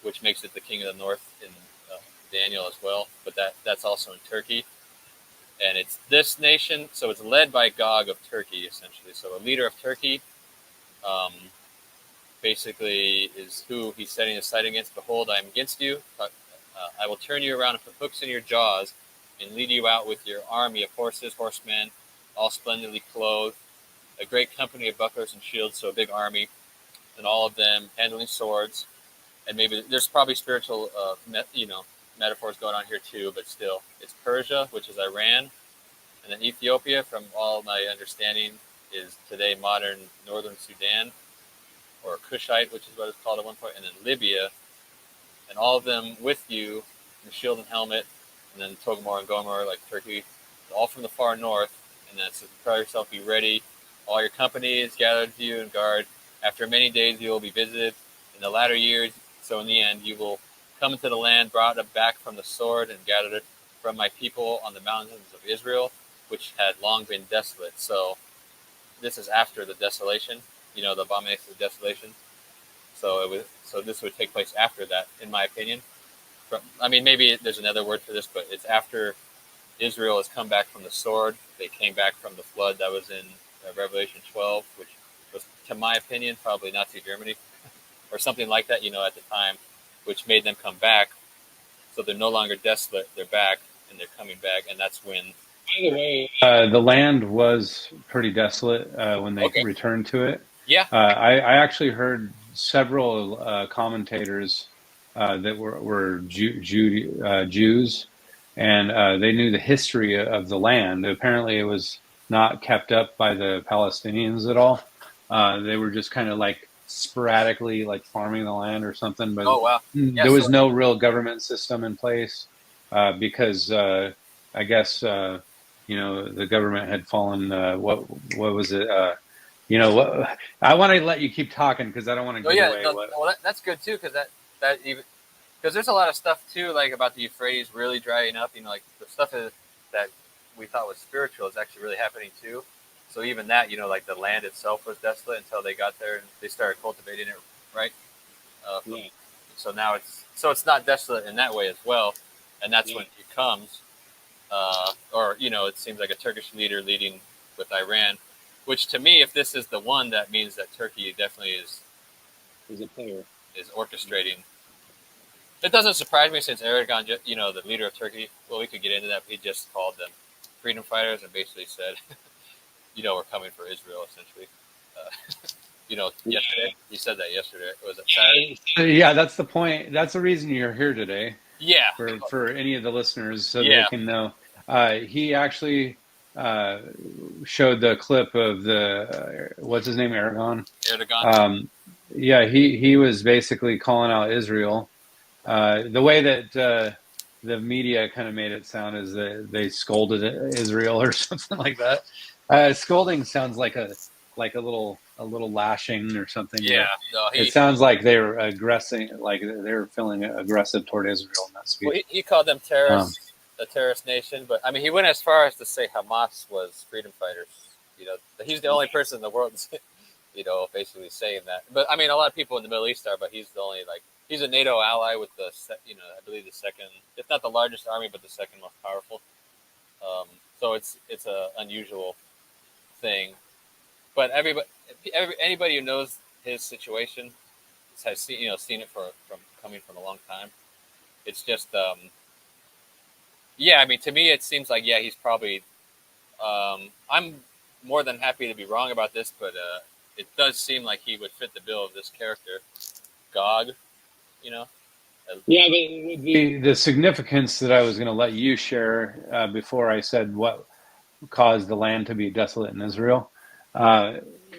which makes it the king of the north in Daniel as well. But that's also in Turkey. And it's this nation, so it's led by Gog of Turkey, essentially. So a leader of Turkey basically is who he's setting his sight against. Behold, I am against you. I will turn you around and put hooks in your jaws and lead you out with your army of horses, horsemen, all splendidly clothed, a great company of bucklers and shields, so a big army, and all of them handling swords. And maybe there's probably spiritual, metaphors going on here too, but still, it's Persia, which is Iran, and then Ethiopia, from all my understanding, is today modern northern Sudan, or Kushite, which is what it's called at one point, and then Libya, and all of them with you, in the shield and helmet, and then Togomor and Gomer, like Turkey, all from the far north. And then it says, prepare yourself, be ready. All your companies gathered to you and guard. After many days you will be visited. In the latter years, so in the end, you will come into the land brought back from the sword and gathered from my people on the mountains of Israel, which had long been desolate. So this is after the desolation, the abomination of desolation. So this would take place after that, in my opinion. Maybe there's another word for this, but it's after Israel has come back from the sword. They came back from the flood that was in Revelation 12, which was, to my opinion, probably Nazi Germany or something like that, at the time, which made them come back. So they're no longer desolate. They're back, and they're coming back, and that's when... By the way, the land was pretty desolate when they returned to it. Yeah. I actually heard several commentators that were Jews, and they knew the history of the land. Apparently, it was not kept up by the Palestinians at all. They were just kind of like sporadically like farming the land or something. But there was no real government system in place because I guess the government had fallen. What was it? I want to let you keep talking because I don't want to give away. Well, that's good too, because that even because there's a lot of stuff too, like about the Euphrates really drying up. Like the stuff that we thought was spiritual is actually really happening too. So even that, like the land itself was desolate until they got there and they started cultivating it, right? Yeah. So now it's not desolate in that way as well, and that's when he comes, or it seems like a Turkish leader leading with Iran, which to me, if this is the one, that means that Turkey definitely is a player, is orchestrating. It doesn't surprise me since Erdogan, the leader of Turkey. Well, we could get into that. But he just called them freedom fighters and basically said, we're coming for Israel, essentially. Yesterday. He said that yesterday. Was it Saturday? Yeah, that's the point. That's the reason you're here today. Yeah. For any of the listeners, so they can know. He actually showed the clip of the what's his name, Erdogan. Yeah, he was basically calling out Israel. The way that the media kind of made it sound is that they scolded Israel or something like that. Scolding sounds like a little lashing or something. Yeah, no, it sounds like they were aggressing, like they were feeling aggressive toward Israel in that speech. Well, he called them terrorists, a terrorist nation, but I mean, he went as far as to say Hamas was freedom fighters. He's the only person in the world, basically saying that. But I mean, a lot of people in the Middle East are, but he's the only he's a NATO ally with the, I believe the second, if not the largest army, but the second most powerful. So it's a unusual thing. But anybody who knows his situation has seen it from coming from a long time. It's just, I mean, to me, it seems like, he's probably, I'm more than happy to be wrong about this, but it does seem like he would fit the bill of this character, Gog, Yeah, but the significance that I was going to let you share before I said what caused the land to be desolate in Israel,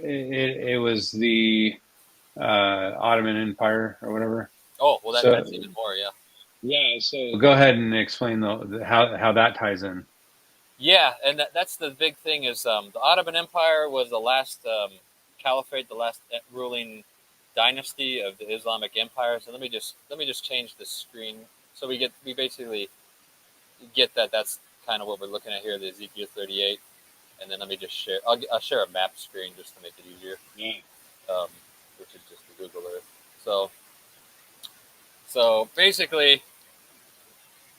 it was the Ottoman Empire or whatever. Oh, well, that's even more, yeah. Yeah, so go ahead and explain how that ties in. Yeah, and that's the big thing is the Ottoman Empire was the last caliphate, the last ruling dynasty of the Islamic empire. So let me just change the screen so we basically get that. That's kind of what we're looking at here, the Ezekiel 38, and then let me just share. I'll share a map screen just to make it easier. Which is just the Google Earth. So basically,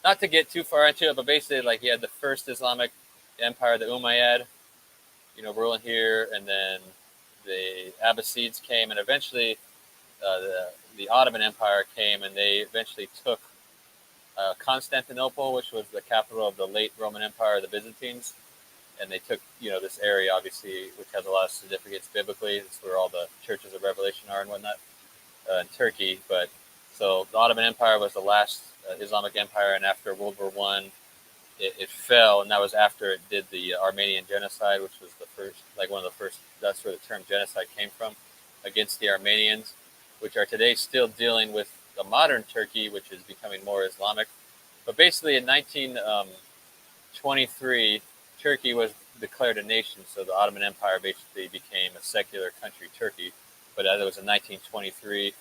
not to get too far into it, but basically, you had the first Islamic empire, the Umayyad, ruling here, and then the Abbasids came, and eventually the Ottoman Empire came, and they eventually took Constantinople, which was the capital of the late Roman Empire, the Byzantines, and they took this area, obviously, which has a lot of significance biblically. It's where all the churches of Revelation are and whatnot in Turkey. But so the Ottoman Empire was the last Islamic empire, and after World War I, it fell, and that was after it did the Armenian genocide, which was the first, one of the first. That's where the term genocide came from, against the Armenians, which are today still dealing with the modern Turkey, which is becoming more Islamic. But basically, in 1923, Turkey was declared a nation, so the Ottoman Empire basically became a secular country, Turkey. But as it was in 1923,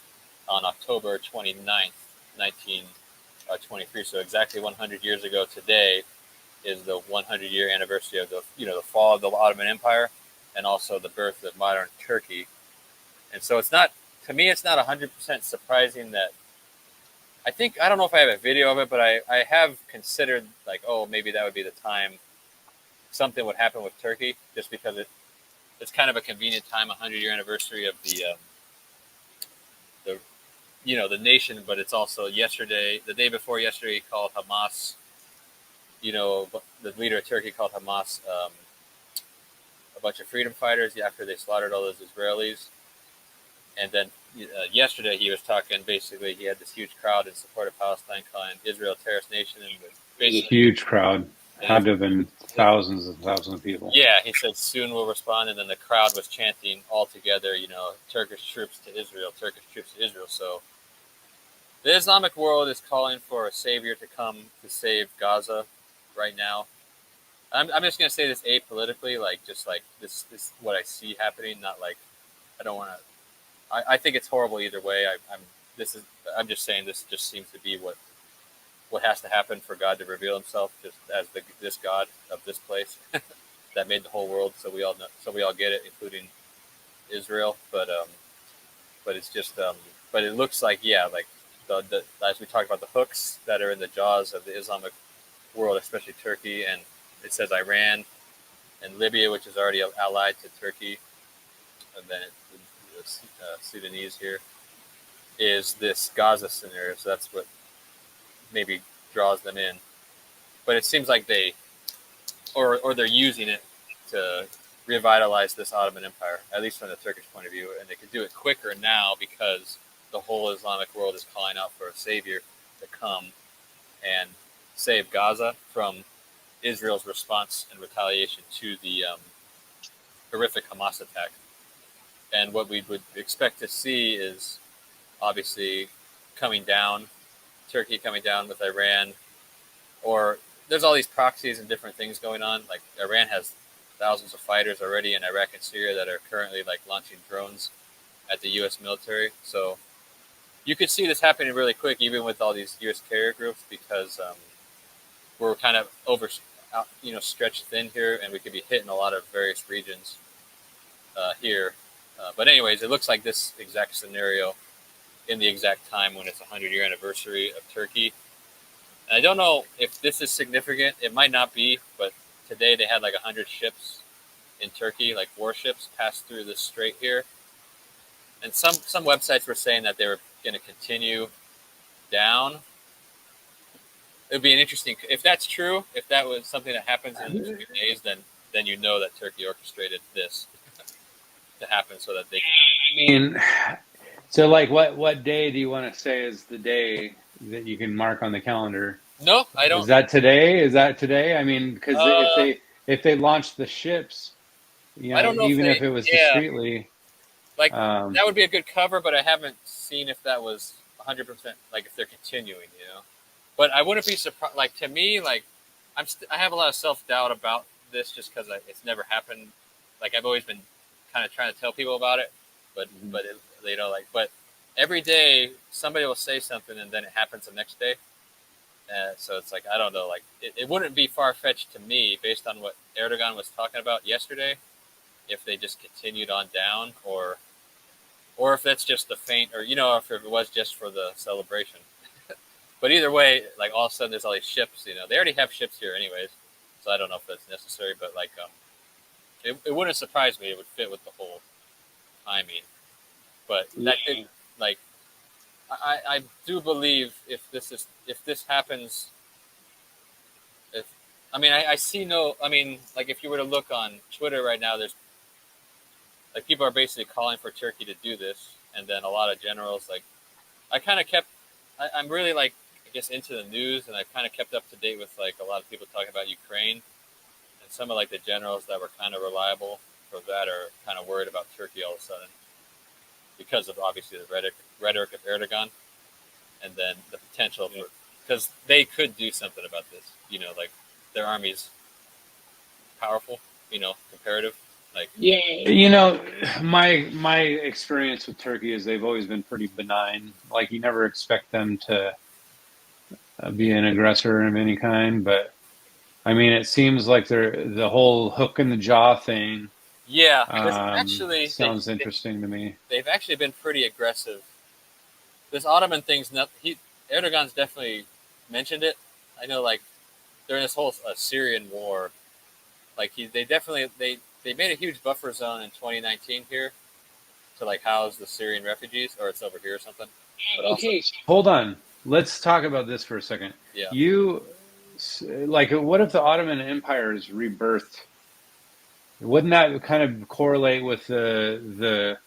on October 29th, 1923, so exactly 100 years ago today, is the 100-year anniversary of the fall of the Ottoman Empire, and also the birth of modern Turkey. And so it's not, to me, it's not 100% surprising that. I don't know if I have a video of it, but I have considered maybe that would be the time something would happen with Turkey, just because it's kind of a convenient time, 100-year anniversary of the nation, but it's also the day before yesterday, he called Hamas, the leader of Turkey called Hamas a bunch of freedom fighters after they slaughtered all those Israelis. And then yesterday he was talking, basically he had this huge crowd in support of Palestine, calling Israel a terrorist nation. And basically, a huge crowd. Had to have been thousands and thousands of people. Yeah, he said soon we'll respond, and then the crowd was chanting all together, Turkish troops to Israel, Turkish troops to Israel. So the Islamic world is calling for a savior to come to save Gaza right now. I'm just going to say this apolitically, this is what I see happening, not I don't want to. I think it's horrible either way. this is. I'm just saying this just seems to be what has to happen for God to reveal Himself, just as this God of this place that made the whole world. So we all know, so we all get it, including Israel. But it's just but it looks like, yeah, like the as we talked about, the hooks that are in the jaws of the Islamic world, especially Turkey, and it says Iran and Libya, which is already allied to Turkey, and then the Sudanese here is this Gaza scenario. So that's what maybe draws them in. But it seems like or they're using it to revitalize this Ottoman Empire, at least from the Turkish point of view, and they could do it quicker now because the whole Islamic world is calling out for a savior to come and save Gaza from Israel's response and retaliation to the horrific Hamas attack. And what we would expect to see is obviously coming down, Turkey coming down with Iran, or there's all these proxies and different things going on. Like Iran has thousands of fighters already in Iraq and Syria that are currently like launching drones at the U.S. military. So you could see this happening really quick, even with all these U.S. carrier groups, because we're kind of stretched thin here, and we could be hit in a lot of various regions here. But anyways, it looks like this exact scenario in the exact time when it's a 100-year anniversary of Turkey. And I don't know if this is significant. It might not be, but today they had like 100 ships in Turkey, like warships, pass through this strait here. And some websites were saying that they were going to continue down. It would be an interesting, if that's true, if that was something that happens in a few days, then you know that Turkey orchestrated this to happen so that they can. I mean, so like what day do you want to say is the day that you can mark on the calendar? No, I don't. Is that today? Is that today? I mean, because if they launched the ships, I don't know even if it was discreetly, like that would be a good cover, but I haven't seen if that was 100%, like if they're continuing, But I wouldn't be surprised. Like to me, like I have a lot of self-doubt about this just because it's never happened. Like I've always been kind of trying to tell people about it, but but every day somebody will say something and then it happens the next day. So it's like, I don't know, like it wouldn't be far-fetched to me based on what Erdogan was talking about yesterday, if they just continued on down, or if that's just the feint, or if it was just for the celebration. But either way, like all of a sudden there's all these ships. They already have ships here anyways, so I don't know if that's necessary. But like, it wouldn't surprise me. It would fit with the whole timing. But that could, like, I do believe if this happens, I see no. I mean, like if you were to look on Twitter right now, there's like people are basically calling for Turkey to do this, and then a lot of generals, like I'm really like, I guess, into the news, and I've kind of kept up to date with like a lot of people talking about Ukraine, and some of like the generals that were kind of reliable for that are kind of worried about Turkey all of a sudden because of obviously the rhetoric of Erdogan, and then the potential for, because they could do something about this, like their army's powerful, comparative. Like, my experience with Turkey is they've always been pretty benign. Like you never expect them to be an aggressor of any kind, but I mean, it seems like the whole hook in the jaw thing. Yeah, actually sounds interesting to me. They've actually been pretty aggressive. This Ottoman thing's not. Erdogan's definitely mentioned it. I know, like during this whole Syrian war, like they made a huge buffer zone in 2019 here to like house the Syrian refugees, or it's over here or something. But okay, hold on. Let's talk about this for a second. Yeah. What if the Ottoman Empire is rebirthed? Wouldn't that kind of correlate with the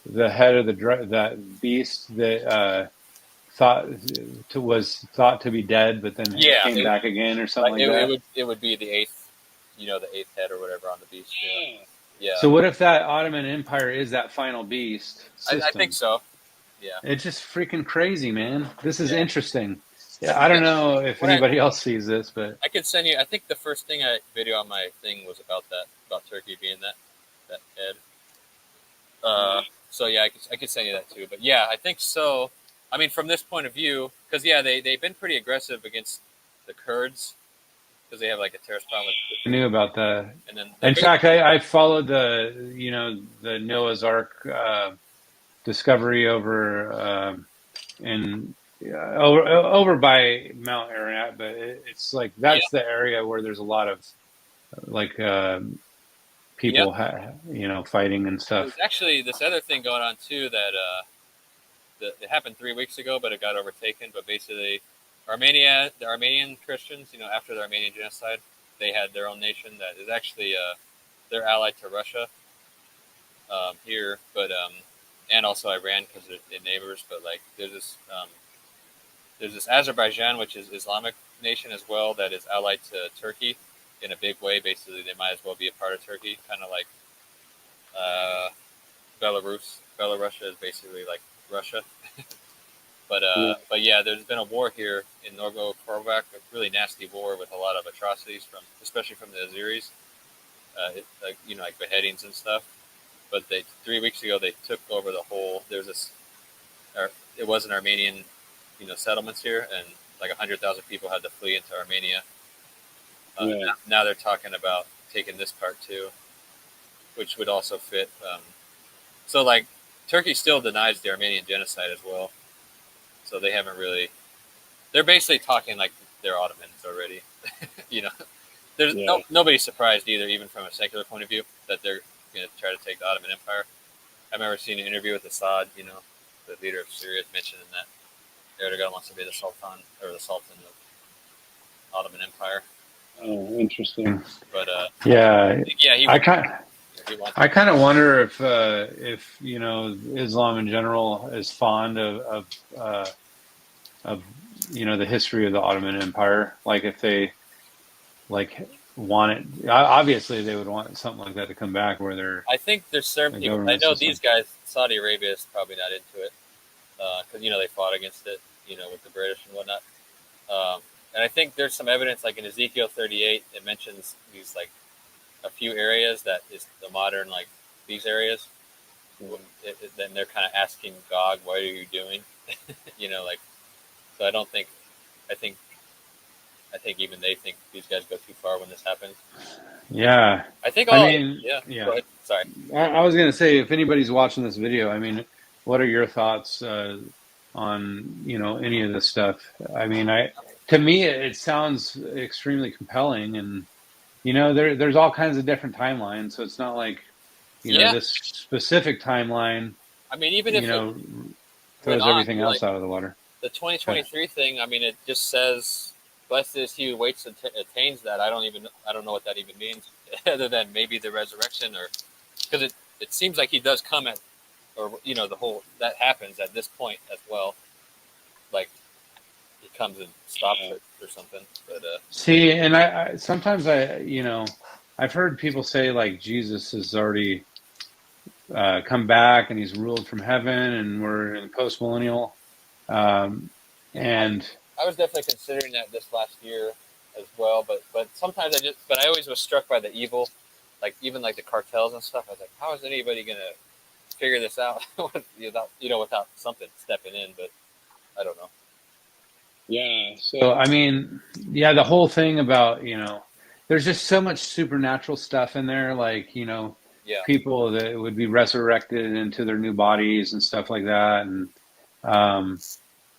head of that beast that was thought to be dead, but then came back again, or something like that? It would be the eighth, the eighth head or whatever on the beast. Yeah. So what if that Ottoman Empire is that final beast system? I think so. Yeah. It's just freaking crazy, man. This is interesting. Yeah, I don't know if anybody else sees this, but I could send you. I think the first video on my thing was about Turkey being that head. So yeah, I could send you that too. But yeah, I think so. I mean, from this point of view, because yeah, they've been pretty aggressive against the Kurds because they have like a terrorist problem. I knew about that. And then In fact, I followed the Noah's Ark discovery over in over by Mount Ararat, but it's like yeah, that's the area where there's a lot of like yep. people fighting and There's stuff. actually this other thing going on too that it happened 3 weeks ago, but it got overtaken. But basically, the Armenian Christians, after the Armenian genocide, they had their own nation that is actually they're allied to Russia here, but and also Iran because they're neighbors. But like there's this Azerbaijan, which is Islamic nation as well, that is allied to Turkey in a big way. Basically, they might as well be a part of Turkey, kind of like uh, Belarus. Belarus is basically like Russia. But yeah, there's been a war here in Nagorno-Karabakh, a really nasty war with a lot of atrocities especially from the Azeris, like beheadings and stuff. But 3 weeks ago they took over the whole. It was an Armenian, settlements here, and like 100,000 people had to flee into Armenia. Now they're talking about taking this part too, which would also fit. So like Turkey still denies the Armenian genocide as well. So they haven't really. They're basically talking like they're Ottomans already. There's nobody's surprised either, even from a secular point of view, that they're going to try to take the Ottoman Empire. I remember seeing an interview with Assad, the leader of Syria, mentioning that Erdogan wants to be the Sultan or the Sultan of Ottoman Empire. Oh, interesting. But yeah, he I kind of wonder if Islam in general is fond of the history of the Ottoman Empire. Like if they want it, obviously they would want something like that to come back where they're. I think there's certain people. I know these guys. Saudi Arabia is probably not into it because they fought against it, with the British and whatnot. And I think there's some evidence, like in Ezekiel 38, it mentions these like a few areas that is the modern like these areas. Then they're kind of asking Gog, "What are you doing?" So I don't think. I think even they think these guys go too far when this happens. Yeah. I think yeah. Go ahead. Sorry. I was gonna say, if anybody's watching this video, I mean, what are your thoughts on any of this stuff? I mean, to me it sounds extremely compelling, and there's all kinds of different timelines, so it's not like this specific timeline. I mean, even if throws everything else out of the water. The 2023 thing. I mean, it just says, "Blessed is he who waits and attains that." I don't know what that even means, other than maybe the resurrection, or because it seems like he does come at, or the whole that happens at this point as well, like he comes and stops it or something. But see, and I sometimes I've heard people say like Jesus has already come back and he's ruled from heaven, and we're in post-millennial. And I was definitely considering that this last year as well, but sometimes I always was struck by the evil, like even like the cartels and stuff. I was like, how is anybody gonna figure this out without something stepping in? But I don't know. Yeah. So I mean, yeah, the whole thing about there's just so much supernatural stuff in there, like people that would be resurrected into their new bodies and stuff like that, and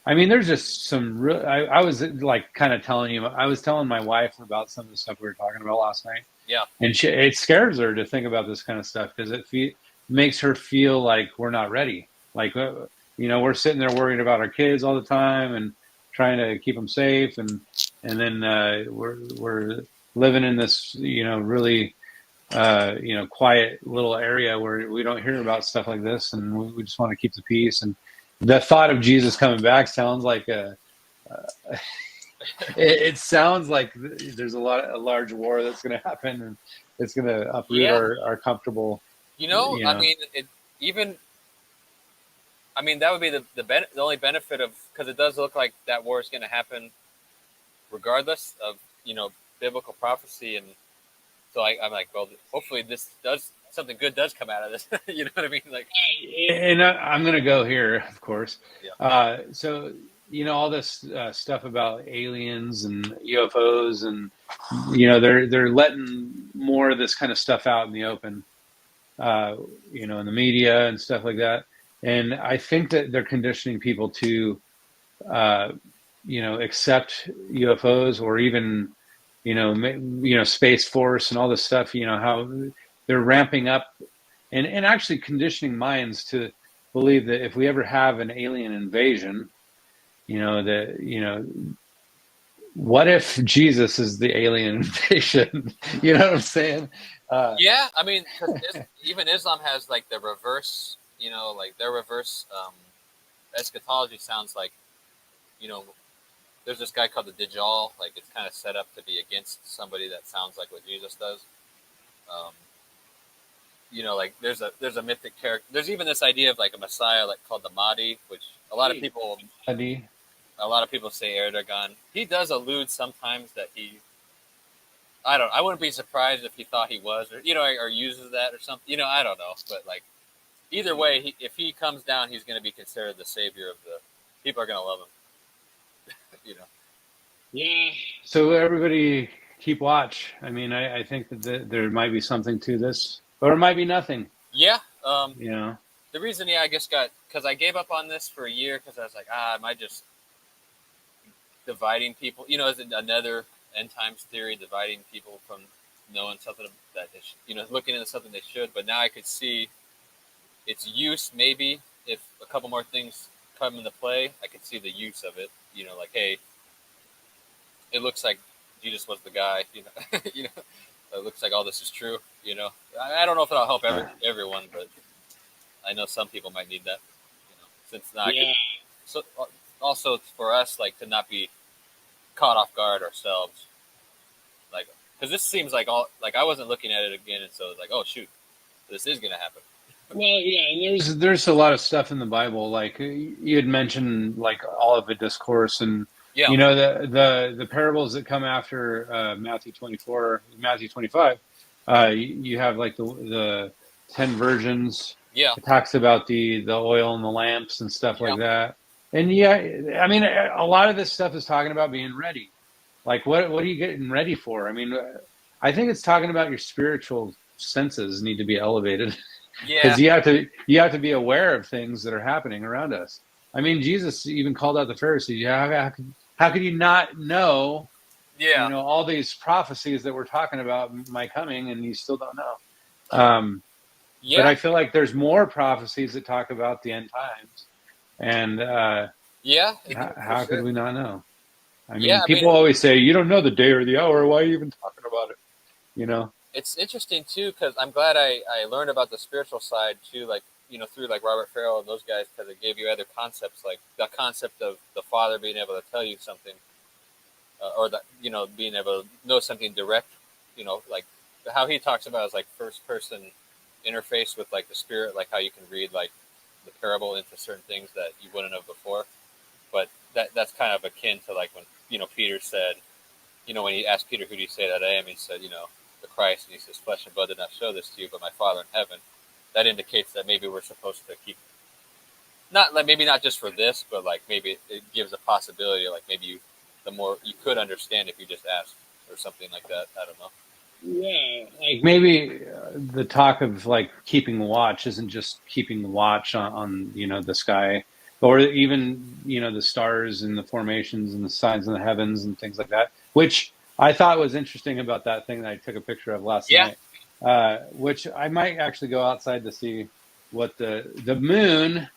I mean, there's just some real. I was like kind of telling you. I was telling my wife about some of the stuff we were talking about last night. Yeah. And it scares her to think about this kind of stuff because it makes her feel like we're not ready. Like we're sitting there worried about our kids all the time and trying to keep them safe, and then we're living in this really quiet little area where we don't hear about stuff like this, and we just want to keep the peace. And the thought of Jesus coming back sounds like it sounds like there's a large war that's going to happen, and it's going to uproot our comfortable. I mean, that would be the only benefit of, because it does look like that war is going to happen regardless of biblical prophecy, and so I'm like, well, hopefully this does something good does come out of this. You know what I mean? Like, And I'm going to go here, of course. yeah, So, all this stuff about aliens and UFOs, and they're letting more of this kind of stuff out in the open, in the media and stuff like that. And I think that they're conditioning people to, accept UFOs, or even, Space Force and all this stuff. How they're ramping up and actually conditioning minds to believe that if we ever have an alien invasion, what if Jesus is the alien invasion? You know what I'm saying? yeah. I mean, 'cause even Islam has like the reverse. Like their reverse eschatology sounds like, there's this guy called the Dajjal. Like it's kind of set up to be against somebody that sounds like what Jesus does. Um, like there's a mythic character. There's even this idea of like a Messiah, like called the Mahdi, which a lot of people say Erdogan. He does allude sometimes that I wouldn't be surprised if he thought he was, or or uses that or something. I don't know, but like either way, if he comes down, he's going to be considered the savior of the people. Are going to love him. Yeah. So everybody keep watch. I mean, I think that there might be something to this, or it might be nothing. Yeah. The reason, I guess because I gave up on this for a year because I was like, am I just dividing people? Is it another end times theory, dividing people from knowing something that they looking into something they should? But now I could see its use. Maybe if a couple more things come into play, I could see the use of it. Like, hey, it looks like Jesus was the guy. It looks like all this is true. I don't know if it'll help everyone, but I know some people might need that. Since now, so also for us, like to not be caught off guard ourselves, like because this seems like I wasn't looking at it again, and so it's like, oh shoot, this is gonna happen. Well, yeah, and there's a lot of stuff in the Bible, like you had mentioned, like Olivet Discourse, and the parables that come after Matthew 24, Matthew 25. You have like the 10 virgins. Yeah, it talks about the oil and the lamps and stuff like that. And I mean, a lot of this stuff is talking about being ready. Like, what are you getting ready for? I mean, I think it's talking about your spiritual senses need to be elevated. Because you have to be aware of things that are happening around us. I mean, Jesus even called out the Pharisees. How could you not know? All these prophecies that we're talking about my coming, and you still don't know. But I feel like there's more prophecies that talk about the end times, and how could we not know? I mean, people always say you don't know the day or the hour. Why are you even talking about it? It's interesting too because I'm glad I learned about the spiritual side too, like through like Robert Farrell and those guys, because it gave you other concepts, like the concept of the Father being able to tell you something, or that being able to know something direct, like how he talks about is like first person interface with like the Spirit, like how you can read like the parable into certain things that you wouldn't have before. But that's kind of akin to like when Peter said, when he asked Peter, who do you say that I am? He said, the Christ, and he says, flesh and blood did not show this to you, but my Father in heaven. That indicates that maybe we're supposed to keep, maybe not just for this, but like maybe it gives a possibility, like maybe the more you could understand if you just asked or something like that. I don't know. Yeah, like maybe the talk of like keeping watch isn't just keeping watch on the sky, or even the stars and the formations and the signs in the heavens and things like that, which I thought was interesting about that thing that I took a picture of last night, which I might actually go outside to see what the moon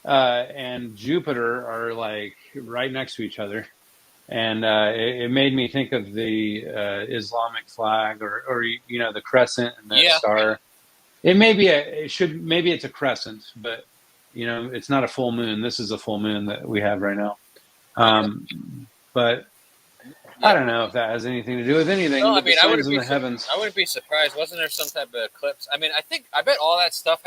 and Jupiter are like right next to each other. And it made me think of the Islamic flag, or the crescent and the star. Maybe it's a crescent, but it's not a full moon. This is a full moon that we have right now. But I don't know if that has anything to do with anything. No, but the signs in the heavens. I wouldn't be surprised. Wasn't there some type of eclipse? I mean, I bet all that stuff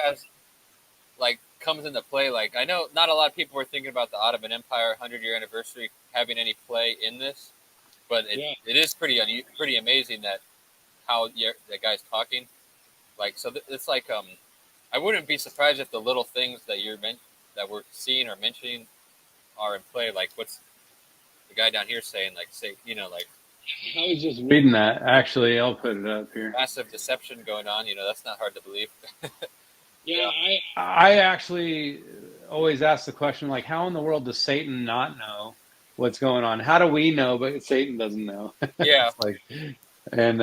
comes into play. Like, I know not a lot of people were thinking about the Ottoman Empire 100-year anniversary having any play in this, but it is pretty amazing that how that guy's talking. Like, so it's like, I wouldn't be surprised if the little things that that we're seeing or mentioning are in play. Like, what's the guy down here saying? Like, say, like I was just reading that. Actually, I'll put it up here. massive deception going on. That's not hard to believe. Yeah, I actually always ask the question, like, how in the world does Satan not know what's going on? How do we know, but Satan doesn't know? Yeah. It's like, and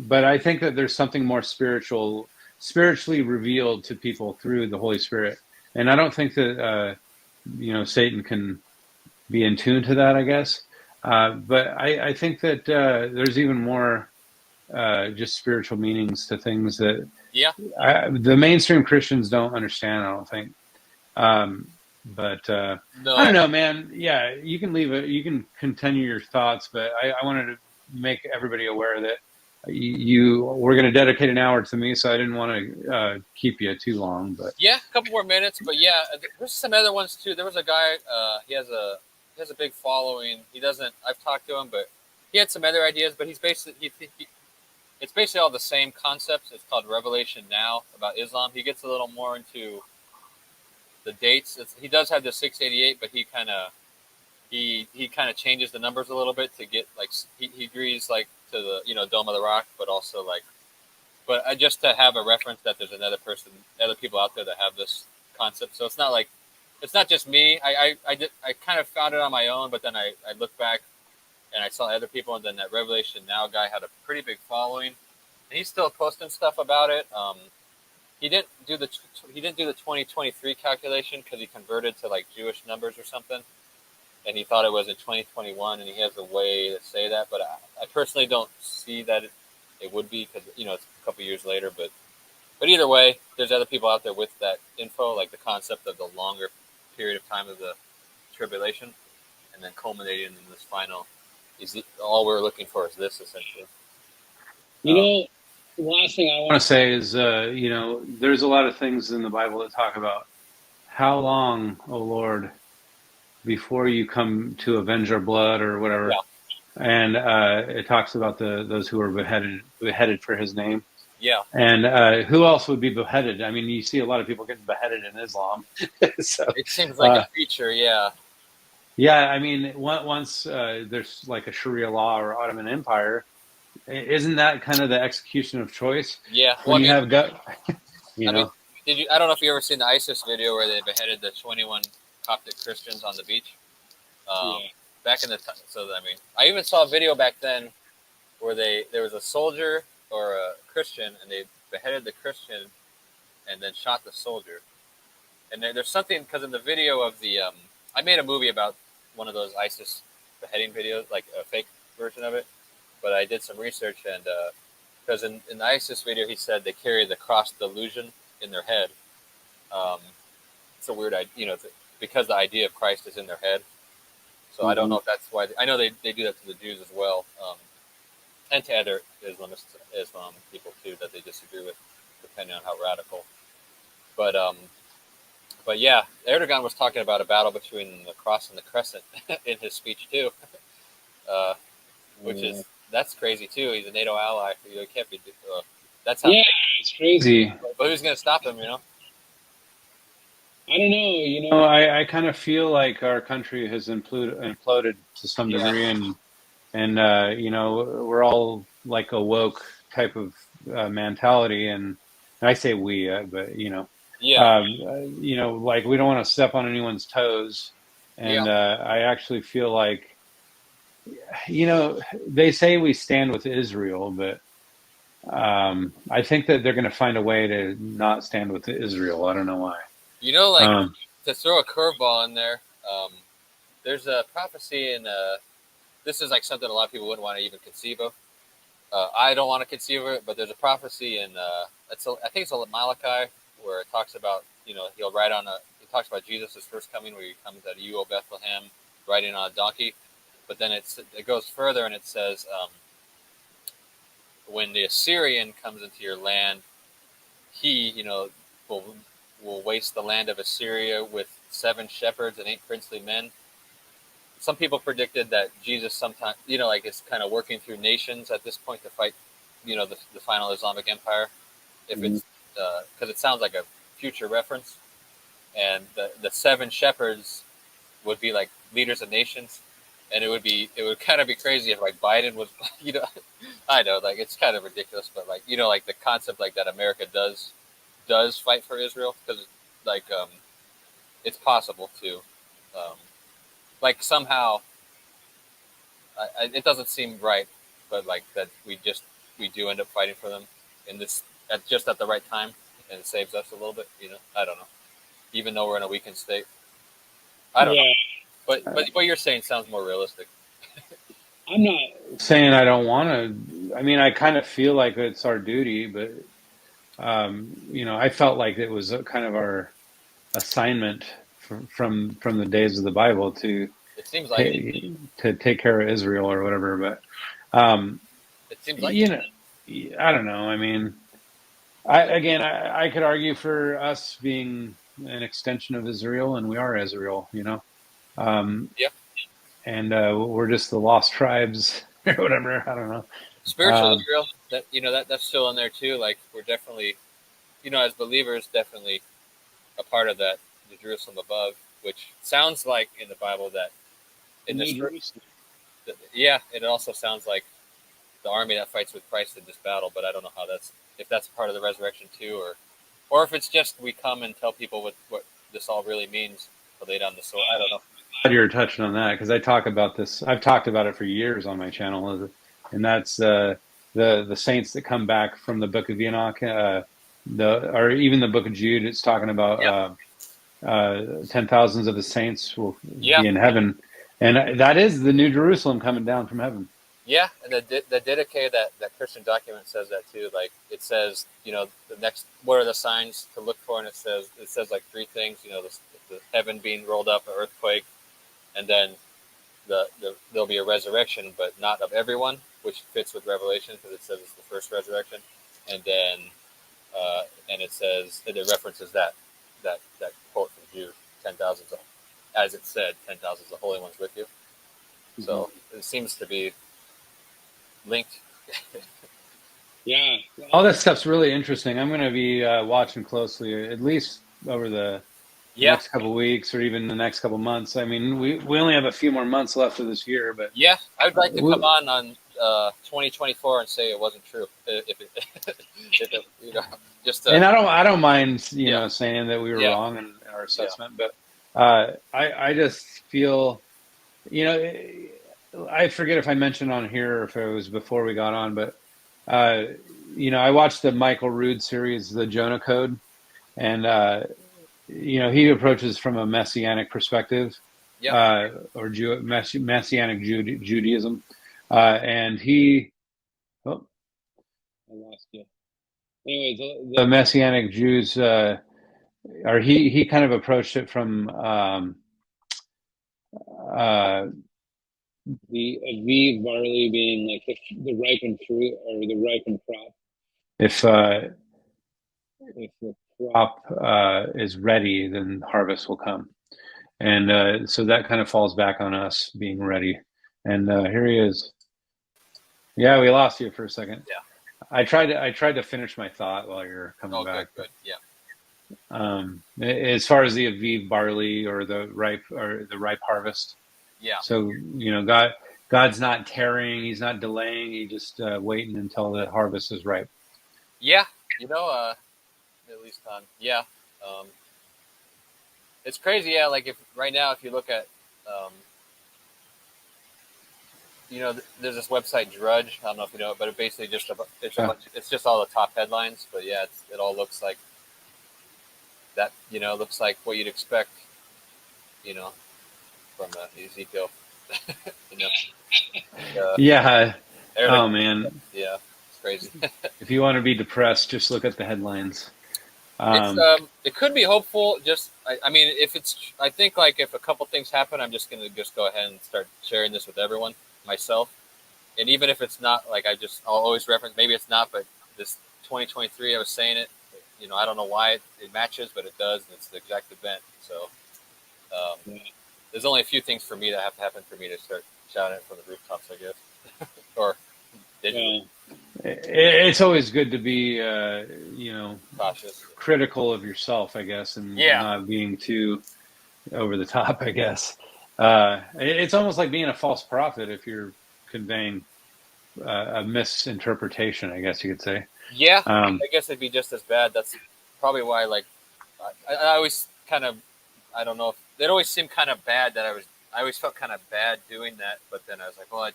but I think that there's something more spiritually revealed to people through the Holy Spirit, and I don't think that Satan can be in tune to that, I guess. But I think that there's even more just spiritual meanings to things that Yeah. the mainstream Christians don't understand, I don't think. But I don't No. know, man. Yeah, you can leave it. You can continue your thoughts, but I wanted to make everybody aware that you we're going to dedicate an hour to me, so I didn't want to keep you too long. But Yeah, a couple more minutes. But yeah, there's some other ones too. There was a guy. He has a big following. He doesn't. I've talked to him, but he had some other ideas. But he's basically it's basically all the same concepts. It's called Revelation Now about Islam. He gets a little more into the dates. He does have the 688, but he kind of changes the numbers a little bit to get like he agrees like to the Dome of the Rock, but also like just to have a reference that there's other people out there that have this concept. So it's not just me. I kind of found it on my own, but then I looked back and I saw other people, and then that Revelation Now guy had a pretty big following, and he's still posting stuff about it. He didn't do the 2023 calculation because he converted to like Jewish numbers or something, and he thought it was in 2021, and he has a way to say that, but I personally don't see that it would be because it's a couple years later. But either way, there's other people out there with that info, like the concept of the longer period of time of the tribulation, and then culminating in this final. All we're looking for is this, essentially. the last thing I I want want to say is, there's a lot of things in the Bible that talk about how long, O Lord, before you come to avenge our blood or whatever. Yeah. And it talks about those who are beheaded for his name. Yeah. And who else would be beheaded? I mean, you see a lot of people getting beheaded in Islam. So it seems like a feature, yeah. Yeah, I mean, once there's like a Sharia law or Ottoman Empire, isn't that kind of the execution of choice? Yeah. When you have I don't know if you ever seen the ISIS video where they beheaded the 21 Coptic Christians on the beach. Back in the time, I even saw a video back then where there was a soldier or a Christian, and they beheaded the Christian and then shot the soldier. And there's something, because in the video of the I made a movie about one of those ISIS beheading videos, like a fake version of it, but I did some research, and because in the ISIS video he said they carry the cross delusion in their head. It's a weird idea, because the idea of Christ is in their head. So I don't know if that's why. I know they do that to the Jews as well, and to other Islam people too that they disagree with, depending on how radical. But yeah, Erdogan was talking about a battle between the cross and the crescent in his speech too, that's crazy too. He's a NATO ally. He can't be. That's how. Yeah, it's crazy. But who's going to stop him? I don't know. I kind of feel like our country has imploded to some degree, and we're all like a woke type of mentality, and I say we, but like we don't want to step on anyone's toes, and I actually feel like, they say we stand with Israel, but I think that they're going to find a way to not stand with Israel. I don't know why. To throw a curveball in there, there's a prophecy in this is like something a lot of people wouldn't want to even conceive of. I don't want to conceive of it, but there's a prophecy in I think it's Malachi, where it talks about he talks about Jesus' first coming, where he comes at you, O Bethlehem, riding on a donkey. But then it goes further, and it says, when the Assyrian comes into your land, he will waste the land of Assyria with 7 shepherds and 8 princely men. Some people predicted that Jesus sometime, is kind of working through nations at this point to fight, the final Islamic Empire. if it's because it sounds like a future reference, and the 7 shepherds would be like leaders of nations, and it would kind of be crazy if like Biden was, I know, like it's kind of ridiculous, but like like the concept like that America does fight for Israel, because like it's possible to like somehow it doesn't seem right, but like that we do end up fighting for them in this just at the right time, and it saves us a little bit. I don't know, even though we're in a weakened state. I don't know, but what you're saying sounds more realistic. I'm not saying I don't want to. I mean, I kind of feel like it's our duty, but I felt like it was kind of our assignment from the days of the Bible to It seems like take care of Israel or whatever. But it seems like I don't know. I mean, I could argue for us being an extension of Israel, and we are Israel. Yeah. And we're just the lost tribes or whatever. I don't know. Spiritual Israel, that's still in there too. Like we're definitely, as believers, definitely a part of that, the Jerusalem above, which sounds like in the Bible that in this, it also sounds like the army that fights with Christ in this battle. But I don't know if that's part of the resurrection too, or if it's just we come and tell people what this all really means to lay down the sword. I don't know. Glad you're touching on that, because I talk about this. I've talked about it for years on my channel, and that's the saints that come back from the Book of Enoch, or even the Book of Jude. It's talking about 10,000s of the saints will be in heaven, and that is the New Jerusalem coming down from heaven. Yeah, and the Didache, that Christian document says that too. Like it says, the next, what are the signs to look for? And it says like 3 things. The heaven being rolled up, an earthquake, and then there'll be a resurrection, but not of everyone, which fits with Revelation because it says it's the first resurrection. And then and it says, it references that quote from Jude, 10,000, as it said, 10,000 of holy ones with you. So it seems to be linked. Yeah. All that stuff's really interesting. I'm going to be watching closely, at least over the next couple of weeks, or even the next couple of months. I mean, we only have a few more months left of this year, but I would like to come on 2024 and say it wasn't true. If it, just and I don't mind saying that we were wrong in our assessment, but I just feel, I forget if I mentioned on here or if it was before we got on, but I watched the Michael Rood series, The Jonah Code, and he approaches from a messianic perspective, or messianic Judaism, and he. Oh, I lost you. Anyways, the messianic Jews, or he kind of approached it from the Aviv barley being like the ripened fruit or the ripened crop. If the crop is ready, then harvest will come, and so that kind of falls back on us being ready. And here he is. Yeah, we lost you for a second. Yeah, I tried to finish my thought while you're coming back. Good. Yeah. As far as the Aviv barley or the ripe harvest. Yeah. So God's not tarrying; He's not delaying. He's just waiting until the harvest is ripe. Yeah, at least on. Yeah, it's crazy. Yeah, like if you look at, there's this website Drudge. I don't know if you know it, but it basically it's just all the top headlines. But yeah, it all looks like that. Looks like what you'd expect. From Ezekiel. Yeah. Oh man. Yeah, it's crazy. If you want to be depressed, just look at the headlines. It could be hopeful. I mean, I think like if a couple things happen, I'm just going to go ahead and start sharing this with everyone, myself. And even if it's not, like I'll always reference, maybe it's not, but this 2023, I was saying it, I don't know why it matches, but it does. And it's the exact event. So there's only a few things for me that have to happen for me to start shouting it from the rooftops, I guess. Or digitally. It's always good to be, Cautious. critical of yourself, I guess, and Yeah. not being too over the top, I guess. It's almost like being a false prophet if you're conveying a misinterpretation, I guess you could say. Yeah, I Um, guess it'd be just as bad. That's probably why, like, I always kind of, I don't know if it always seemed kind of bad that I always felt kind of bad doing that, but then I was like, well, I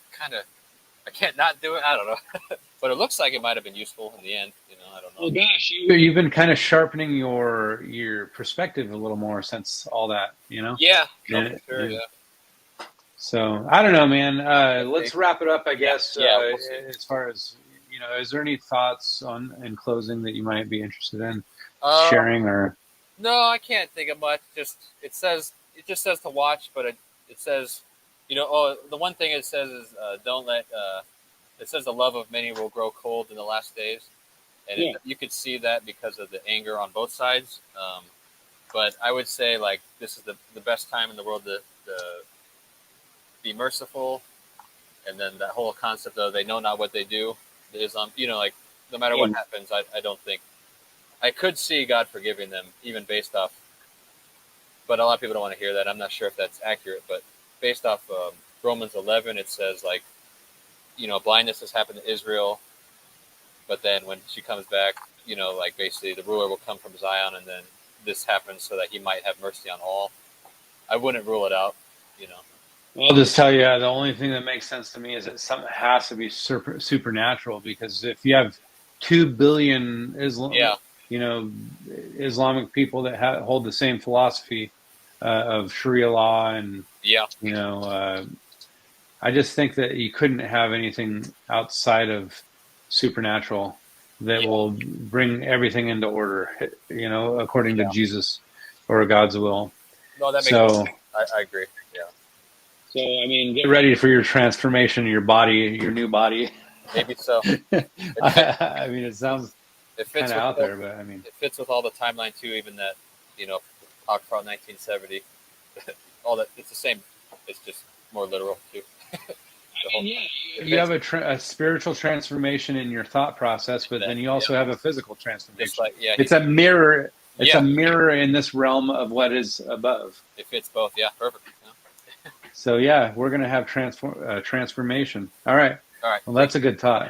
can't not do it. I don't know, but it looks like it might have been useful in the end. I don't know. Well, gosh, you've been kind of sharpening your perspective a little more since all that, Yeah, no, for And, sure. Yeah, so I don't know, man. okay. Let's wrap it up, I guess. Yeah, we'll see. As far as is there any thoughts on in closing that you might be interested in Um, sharing, or? no, I can't think of much. Just it just says to watch, but it says, oh, the one thing it says is don't let. It says the love of many will grow cold in the last days, and Yeah. you could see that because of the anger on both sides. But I would say like this is the best time in the world to be merciful, and then that whole concept of they know not what they do. The Islam, like no matter what Yeah. happens, I don't think I could see God forgiving them even based off. But a lot of people don't want to hear that. I'm not sure if that's accurate, but based off Romans 11, it says like blindness has happened to Israel, but then when she comes back, like basically the ruler will come from Zion, and then this happens so that he might have mercy on all. I wouldn't rule it out, you know. I'll just tell you, the only thing that makes sense to me is that something has to be supernatural, because if you have 2 billion Yeah, Islamic people that hold the same philosophy of Sharia law, and yeah, I just think that you couldn't have anything outside of supernatural that yeah, will bring everything into order, according to yeah. Jesus or God's will. No, that makes So sense. I agree. Yeah, So I mean, get ready for your transformation, your body, your new body. maybe so. I mean, it sounds It kind fits of with out there, but I mean, it fits with all the timeline too. Even that talk about 1970, all that it's the same. It's just more literal too. The whole, yeah, it you fits have a spiritual transformation in your thought process, but that. then you also Yeah, have a physical just transformation. like yeah, It's a mirror. It's a yeah, mirror in this realm of what is above. it fits both. Yeah, perfect. Yeah. So yeah, we're gonna have transformation. All right. All right, Well, thank that's a good thought.